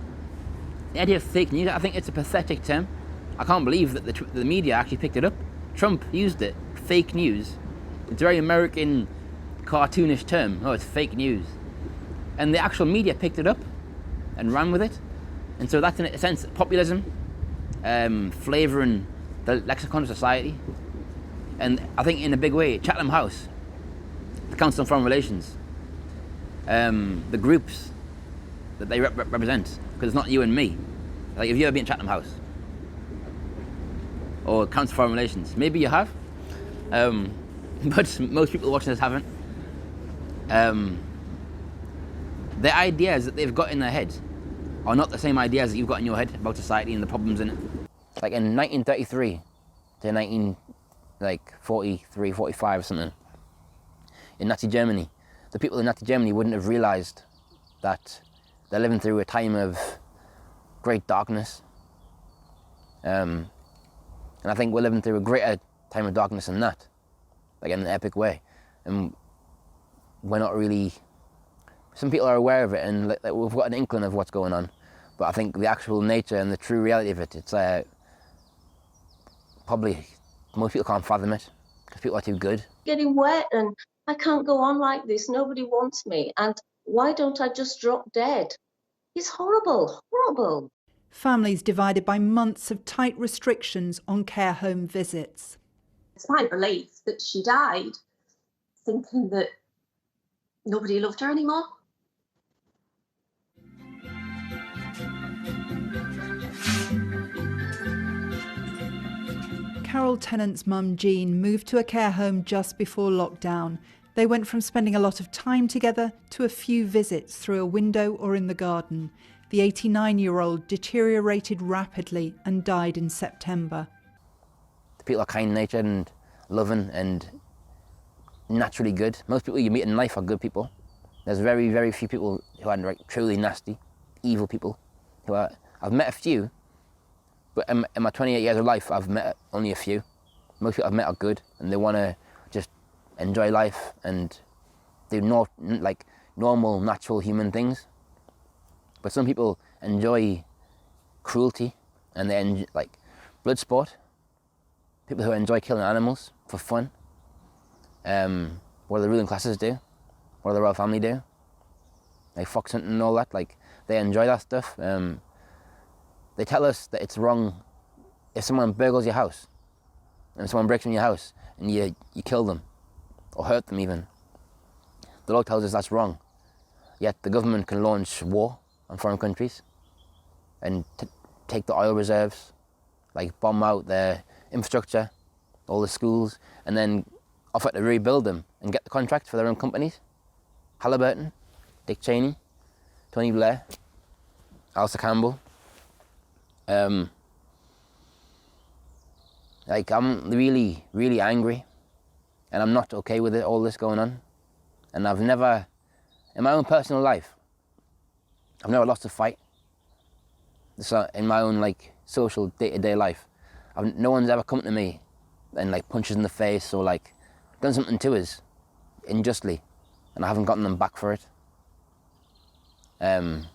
the idea of fake news, I think it's a pathetic term. I can't believe that the media actually picked it up. Trump used it, fake news. It's a very American, cartoonish term. Oh, it's fake news. And the actual media picked it up and ran with it. And so that's, in a sense, populism, flavouring the lexicon of society. And I think in a big way, Chatham House, the Council on Foreign Relations, the groups that they represent, because it's not you and me. Like, have you ever been to Chatham House? Or Council for Foreign Relations? Maybe you have, but most people watching this haven't. The ideas that they've got in their head are not the same ideas that you've got in your head about society and the problems in it. Like in 1933 to 1943, 45 or something, in Nazi Germany, the people in Nazi Germany wouldn't have realised that they're living through a time of great darkness. And I think we're living through a greater time of darkness than that, like in an epic way. And we're not really, some people are aware of it and like, we've got an inkling of what's going on, but I think the actual nature and the true reality of it, it's probably, most people can't fathom it, because people are too good. Getting wet and I can't go on like this, nobody wants me, and why don't I just drop dead? It's horrible, horrible. Families divided by months of tight restrictions on care home visits. It's my belief that she died thinking that nobody loved her anymore. Carol Tennant's mum Jean moved to a care home just before lockdown. They went from spending a lot of time together to a few visits through a window or in the garden. The 89-year-old deteriorated rapidly and died in September. The people are kind-natured and loving and naturally good. Most people you meet in life are good people. There's very, very few people who are like truly nasty, evil people. I've met a few, but in my 28 years of life, I've met only a few. Most people I've met are good, and they want to just enjoy life and do normal, natural human things. But some people enjoy cruelty, and they enjoy, like blood sport. People who enjoy killing animals for fun. What do the ruling classes do? What do the royal family do? Like fox hunting and all that. Like, they enjoy that stuff. They tell us that it's wrong if someone burgles your house, and someone breaks in your house, and you kill them, or hurt them even. The law tells us that's wrong. Yet the government can launch war on foreign countries and take the oil reserves, like bomb out their infrastructure, all the schools, and then offer to rebuild them and get the contract for their own companies. Halliburton, Dick Cheney, Tony Blair, Alistair Campbell. Like, I'm really, really angry, and I'm not okay with it, all this going on. And I've never, in my own personal life, I've never lost a fight. So in my own like social day-to-day life, no one's ever come to me and like punches in the face or like done something to us unjustly, and I haven't gotten them back for it. In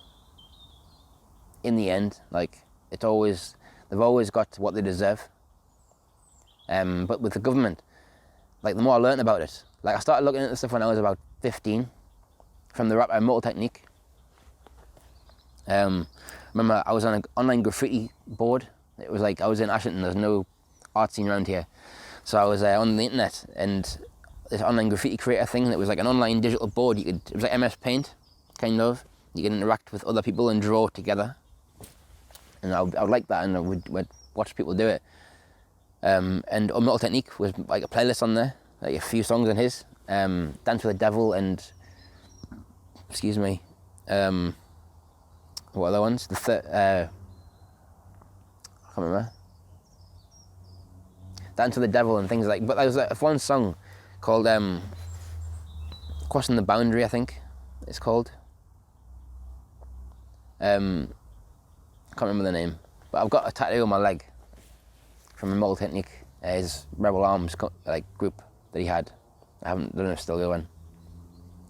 the end, like, they've always got what they deserve. But with the government, like, the more I learned about it, like, I started looking at this stuff when I was about 15, from the rapper Mortal Technique. Remember, I was on an online graffiti board. It was like, I was in Ashington, there's no art scene around here. So I was on the internet, and this online graffiti creator thing that was like an online digital board. It was like MS Paint, kind of. You could interact with other people and draw together. And I would like that, and I would watch people do it. And Mortal Technique was like a playlist on there, like a few songs on his. Dance with the Devil and, excuse me, what other ones? I can't remember. Dance with the Devil and things like. But there was one song called Crossing the Boundary, I think it's called. Can't remember the name, but I've got a tattoo on my leg from a Mortal Technique, his Rebel Arms group that he had. I don't know if it's still going.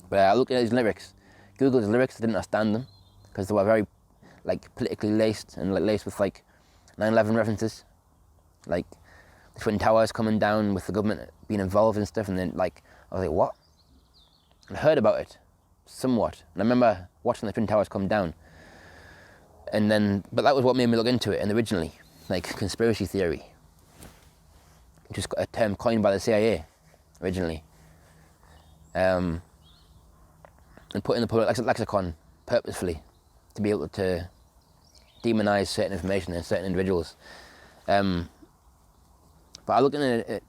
But I looked at his lyrics, Googled his lyrics. I didn't understand them because they were very like politically laced and laced with like 9/11 references, like the Twin Towers coming down with the government being involved and stuff. And then like I was like, what? And I heard about it somewhat, and I remember watching the Twin Towers come down. And then, but that was what made me look into it. And originally, like conspiracy theory, which was a term coined by the CIA originally. and put in the public lexicon purposefully to be able to demonize certain information and certain individuals. But I looked at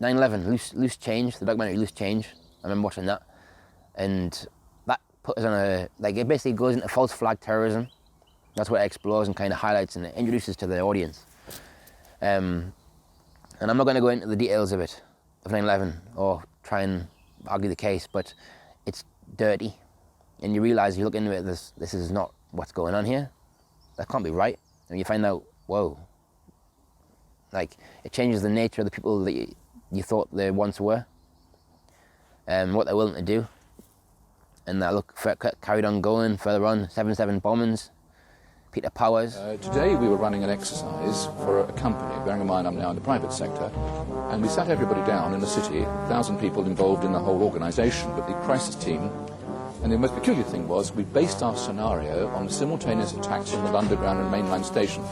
9/11, Loose Change, the documentary Loose Change. I remember watching that, and that put us on it basically goes into false flag terrorism. That's what it explores and kind of highlights and introduces to the audience. And I'm not going to go into the details of 9/11, or try and argue the case, but it's dirty. And you realise, you look into it, this is not what's going on here. That can't be right. And you find out, whoa, like, it changes the nature of the people that you thought they once were, and what they're willing to do. And that carried on going further on, 7/7 bombings, Peter Powers. Today we were running an exercise for a company, bearing in mind I'm now in the private sector, and we sat everybody down in the city, 1,000 people involved in the whole organisation, but the crisis team. And the most peculiar thing was we based our scenario on the simultaneous attacks on the Underground and mainline station.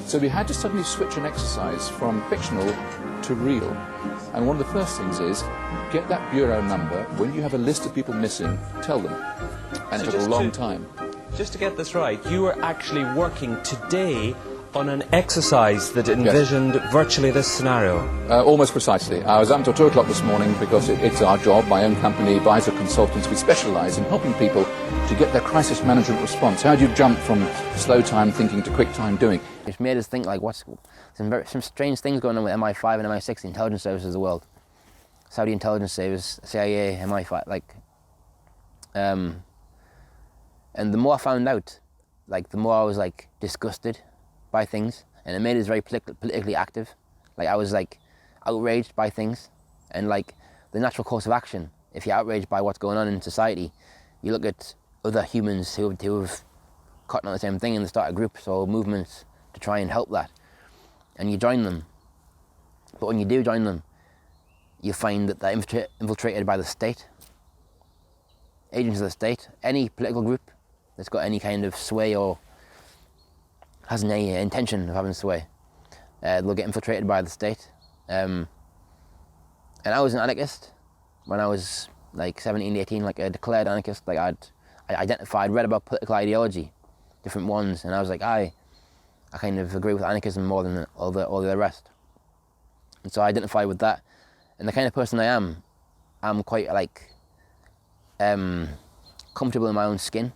So we had to suddenly switch an exercise from fictional to real. And one of the first things is, get that bureau number. When you have a list of people missing, tell them. And it took a long time. Just to get this right, you were actually working today on an exercise that envisioned virtually this scenario. Almost precisely. I was up until 2 o'clock this morning because it's our job, my own company, Advisor Consultants. We specialise in helping people to get their crisis management response. How do you jump from slow time thinking to quick time doing? It's made us think, like, some strange things going on with MI5 and MI6, the intelligence services of the world. Saudi intelligence service, CIA, MI5, like, and the more I found out, like, the more I was, like, disgusted by things, and it made us very politically active. Like, I was, like, outraged by things, and, like, the natural course of action, if you're outraged by what's going on in society, you look at other humans who have caught on the same thing and they start groups or movements to try and help that, and you join them. But when you do join them, you find that they're infiltrated by the state, agents of the state. Any political group that's got any kind of sway or has any intention of having sway, they'll get infiltrated by the state. And I was an anarchist when I was like 17, 18, like a declared anarchist. Like I identified, read about political ideology, different ones, and I was like, I kind of agree with anarchism more than all the rest. And so I identify with that. And the kind of person I am, I'm quite like comfortable in my own skin.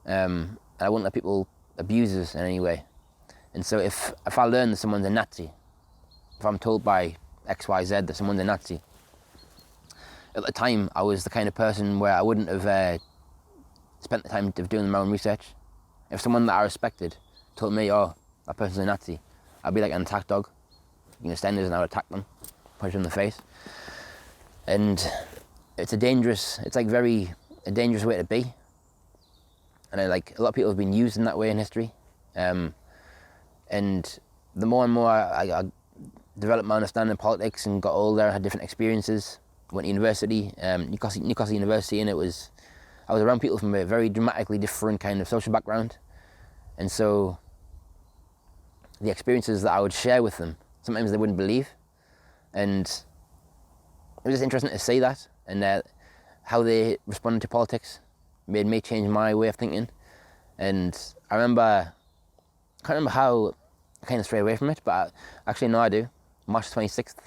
I won't let people abuse us in any way. And so if I learn that someone's a Nazi, if I'm told by X, Y, Z that someone's a Nazi, at the time I was the kind of person where I wouldn't have spent the time of doing my own research. If someone that I respected told me, oh, that person's a Nazi, I'd be like an attack dog. You know, standers, and I would attack them, punch them in the face. And it's a dangerous way to be. And a lot of people have been used in that way in history. And the more and more I developed my understanding of politics and got older, I had different experiences. Went to university, Newcastle University, and I was around people from a very dramatically different kind of social background. And so the experiences that I would share with them, sometimes they wouldn't believe. And it was just interesting to see that, and how they responded to politics made me change my way of thinking. And I can't remember how I kind of strayed away from it, but actually no, I do. March 26th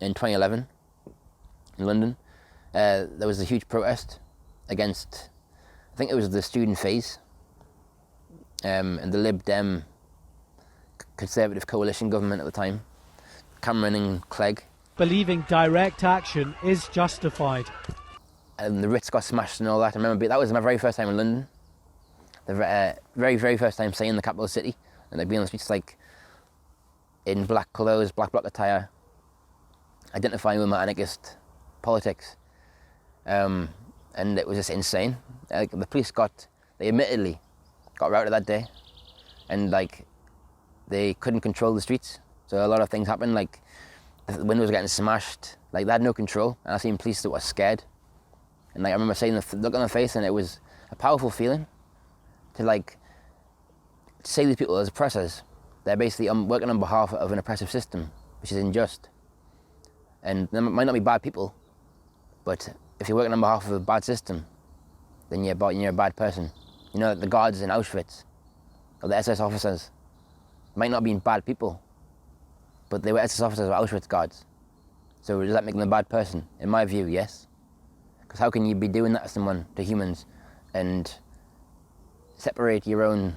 in 2011 in London, there was a huge protest against, I think it was the student fees, and the Lib Dem Conservative coalition government at the time, Cameron and Clegg. Believing direct action is justified. And the Ritz got smashed and all that. I remember that was my very first time in London. The very, very first time seeing the capital city, and they'd be on the streets like in black clothes, black bloc attire, identifying with my anarchist politics. And it was just insane. The police they admittedly got routed that day, and they couldn't control the streets. So a lot of things happened, like the windows were getting smashed, like they had no control. And I seen police that were scared. And I remember seeing the look on their face, and it was a powerful feeling to see these people as oppressors. They're basically working on behalf of an oppressive system, which is unjust. And they might not be bad people, but if you're working on behalf of a bad system, then you're a bad person. You know, the guards in Auschwitz, or the SS officers, might not have been bad people, but they were SS officers or Auschwitz guards. So does that make them a bad person? In my view, yes. Because how can you be doing that to someone, to humans, and separate your own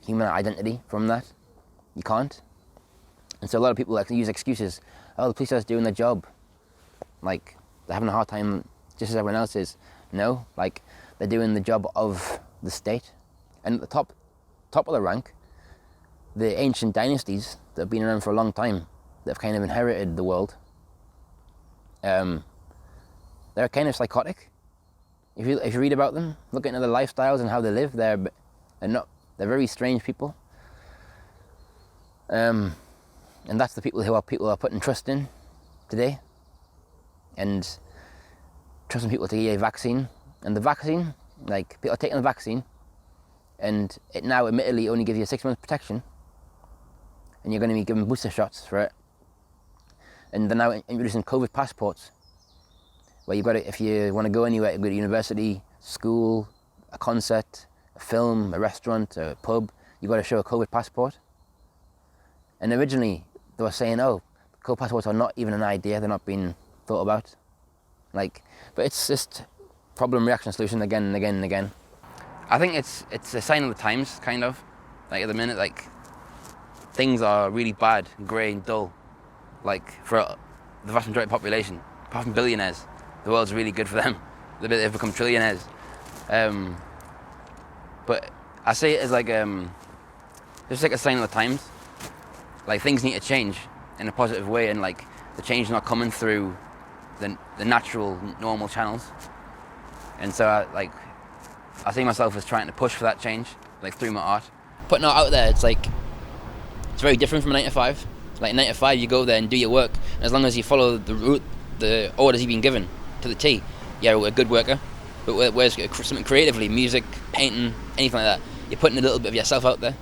human identity from that? You can't. And so a lot of people use excuses. Oh, the police are doing their job. Like, they're having a hard time just as everyone else is. No, like, they're doing the job of the state. And at the top of the rank, the ancient dynasties that have been around for a long time, that have kind of inherited the world, they're kind of psychotic. If you read about them, look into their lifestyles and how they live, they're very strange people. And that's the people who are putting trust in today, and trusting people to get a vaccine. And the vaccine, like, people are taking the vaccine, and it now admittedly only gives you a 6 month protection, and you're going to be given booster shots for it. And they're now introducing COVID passports, where you've got to, if you want to go anywhere, go to university, school, a concert, a film, a restaurant, a pub, you've got to show a COVID passport. And originally, they were saying, oh, COVID passports are not even an idea, they're not being thought about. Like, but it's just problem, reaction, solution again and again and again. I think it's a sign of the times, kind of. Like, at the minute, like, things are really bad, grey and dull. Like, for the vast majority of the population, apart from billionaires, the world's really good for them. They've become trillionaires. But I say it as like, just like a sign of the times. Like, things need to change in a positive way, and like, the change is not coming through the natural, normal channels. And so I see myself as trying to push for that change, like, through my art. Putting art out there, it's like, it's very different from a 9 to 5. Like, 9 to 5, you go there and do your work, and as long as you follow the orders you've been given to the T, you're a good worker. But whereas something creatively, music, painting, anything like that, you're putting a little bit of yourself out there,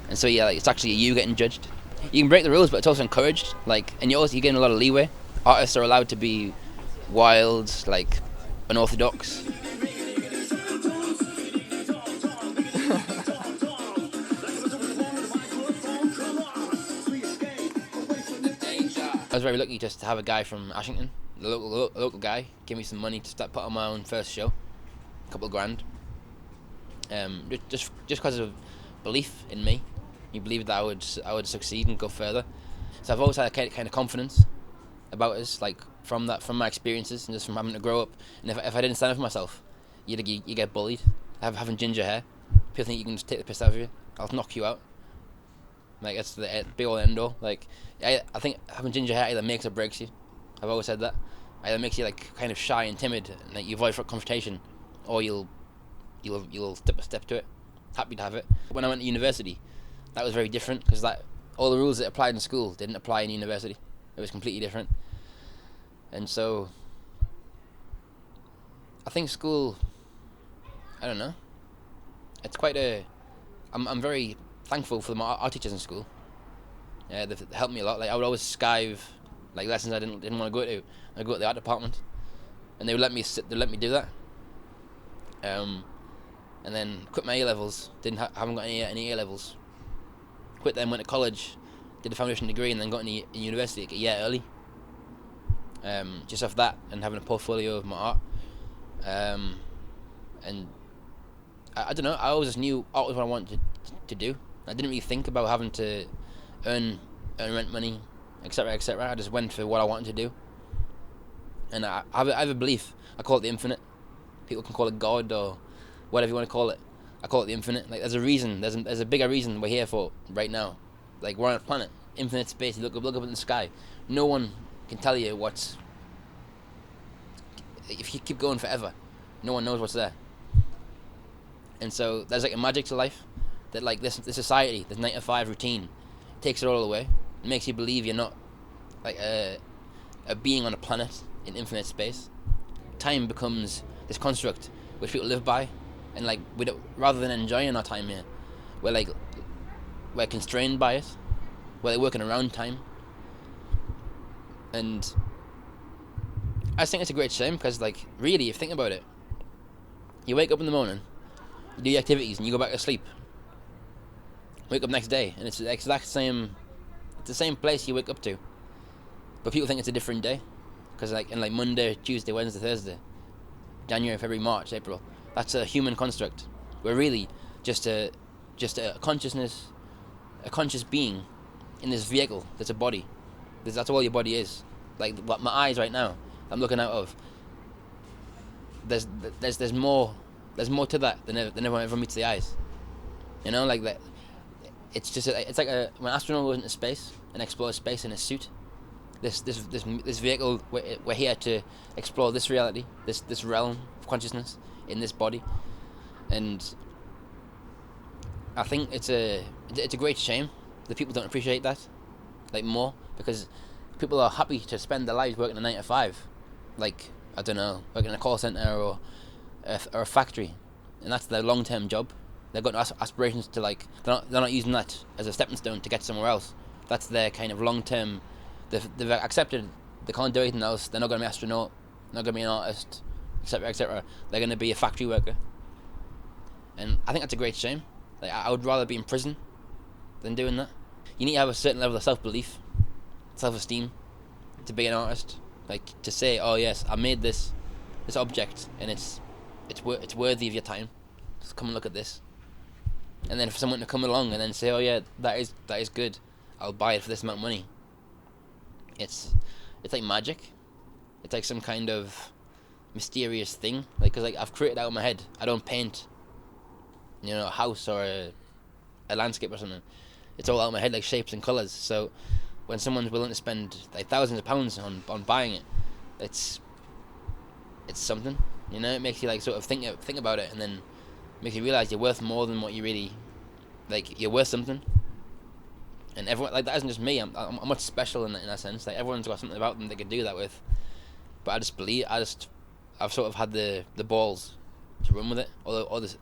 and so yeah, like, it's actually you getting judged. You can break the rules, but it's also encouraged. Like, and you're getting a lot of leeway. Artists are allowed to be wild, like, unorthodox. I was very lucky just to have a guy from Ashington, the local guy, give me some money to start put on my own first show, a couple of grand. Just because of belief in me. He believed that I would succeed and go further. So I've always had a kind of confidence about us, like, from my experiences and just from having to grow up. And if I didn't stand up for myself, you get bullied. Having ginger hair, people think you can just take the piss out of you. I'll knock you out. Like, that's the be all end all. Like, I think having ginger hair either makes or breaks you. I've always said that. Either makes you, like, kind of shy and timid, and, like, you avoid confrontation, or you'll step to it. Happy to have it. When I went to university, that was very different, because all the rules that applied in school didn't apply in university. It was completely different. And so I think school, I don't know, it's quite I'm very thankful for my art teachers in school. Yeah, they've helped me a lot. Like, I would always skive, like, lessons I didn't want to go to. I'd go to the art department, and they would let me do that. And then quit my A levels. Haven't got any A levels. Quit them, went to college, did a foundation degree, and then got into university like a year early. Just off that and having a portfolio of my art. And I don't know, I always just knew art was what I wanted to do. I didn't really think about having to earn rent money, etc., etc. I just went for what I wanted to do. And I have a belief. I call it the infinite. People can call it God or whatever you want to call it. I call it the infinite. Like, there's a reason. There's a bigger reason we're here for right now. Like, we're on a planet, infinite space. You look up in the sky. No one can tell you what's. If you keep going forever, no one knows what's there. And so there's, like, a magic to life that, like, this society, this 9 to 5 routine, takes it all away. It makes you believe you're not, like, a being on a planet in infinite space. Time becomes this construct which people live by, and, like, rather than enjoying our time here, we're constrained by it. We're working around time. And I just think it's a great shame because, like, really, if you think about it, you wake up in the morning, you do your activities, and you go back to sleep. Wake up next day, and it's the exact same. It's the same place you wake up to, but people think it's a different day, because like in like Monday, Tuesday, Wednesday, Thursday, January, February, March, April. That's a human construct. We're really just a consciousness, a conscious being in this vehicle that's a body. That's all your body is. Like what my eyes right now, I'm looking out of. There's more to that than everyone ever meets the eyes. You know, like that. It's just it's like when an astronaut goes into space and explores space in a suit. This vehicle, we're here to explore this reality, this realm of consciousness in this body, and I think it's a great shame that people don't appreciate that, like, more, because people are happy to spend their lives working a 9 to 5, like, I don't know, working in a call center or a factory, and that's their long-term job. They've got aspirations to, like, they're not using that as a stepping stone to get somewhere else. That's their kind of long-term. They've accepted they can't do anything else. They're not going to be an astronaut, not going to be an artist, etc., etc. They're going to be a factory worker, and I think that's a great shame. Like, I would rather be in prison than doing that. You need to have a certain level of self-belief, self-esteem, to be an artist. Like, to say, oh yes, I made this object, and it's worthy of your time. Just come and look at this. And then for someone to come along and then say, oh yeah, that is good, I'll buy it for this amount of money. It's like magic. It's like some kind of mysterious thing. Like, cause like I've created out of my head. I don't paint, you know, a house or a landscape or something. It's all out of my head, like shapes and colors. So when someone's willing to spend like thousands of pounds on buying it, it's something. You know, it makes you like sort of think about it, and then makes you realize you're worth more than what you really, like, you're worth something. And everyone, like, that isn't just me. I'm much special in that sense. Like, everyone's got something about them they could do that with. But I've sort of had the balls to run with it. All this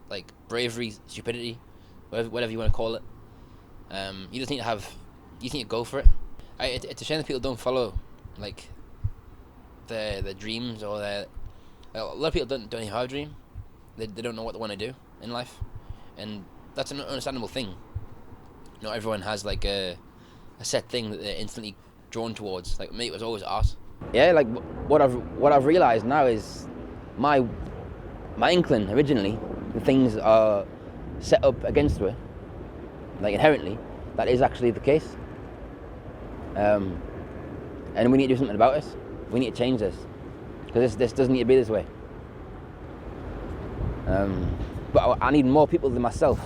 like bravery, stupidity, whatever you want to call it. You just need to go for it. It's a shame that people don't follow, like, their dreams, or a lot of people don't even have a dream. They don't know what they want to do in life, and that's an understandable thing. Not everyone has like a set thing that they're instantly drawn towards. Like me, it was always art. Yeah, like what I've realised now is my inkling originally, the things are set up against her, like inherently, that is actually the case. And we need to do something about it. We need to change this, because this doesn't need to be this way. But I need more people than myself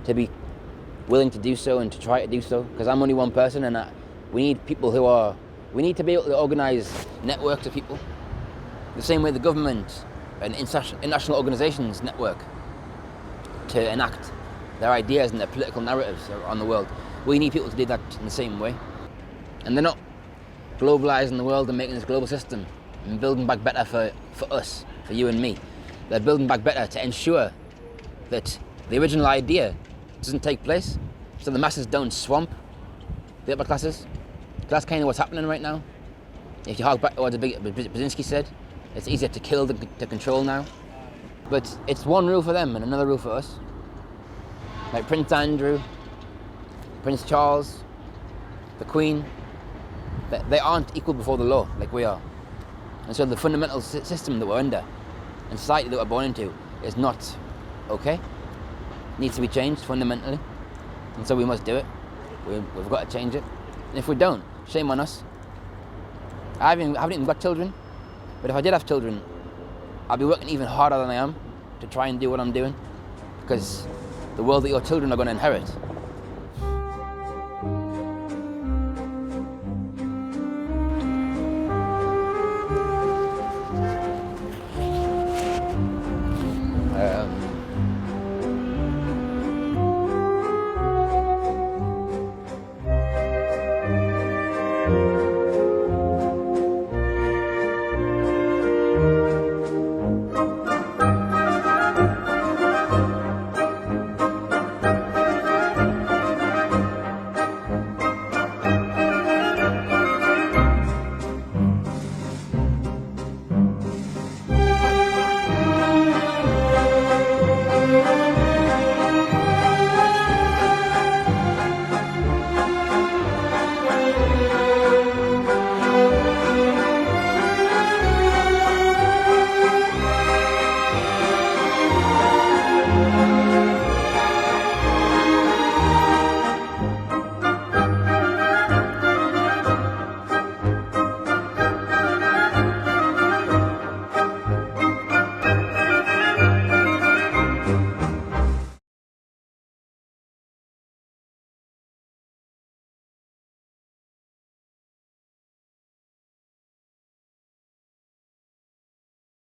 to be willing to do so and to try to do so, because I'm only one person, and we need people we need to be able to organise networks of people, the same way the government and international organisations network to enact their ideas and their political narratives on the world. We need people to do that in the same way. And they're not globalising the world and making this global system and building back better for us, for you and me. They're building back better to ensure that the original idea doesn't take place, so the masses don't swamp the upper classes. That's kind of what's happening right now. If you hark back to what Brzezinski said, it's easier to kill than to control now. But it's one rule for them and another rule for us. Like Prince Andrew, Prince Charles, the Queen, they aren't equal before the law like we are. And so the fundamental system that we're under and society that we're born into is not okay. It needs to be changed fundamentally. And so we must do it. We've got to change it. And if we don't, shame on us. I haven't even got children, but if I did have children, I'd be working even harder than I am to try and do what I'm doing, because the world that your children are going to inherit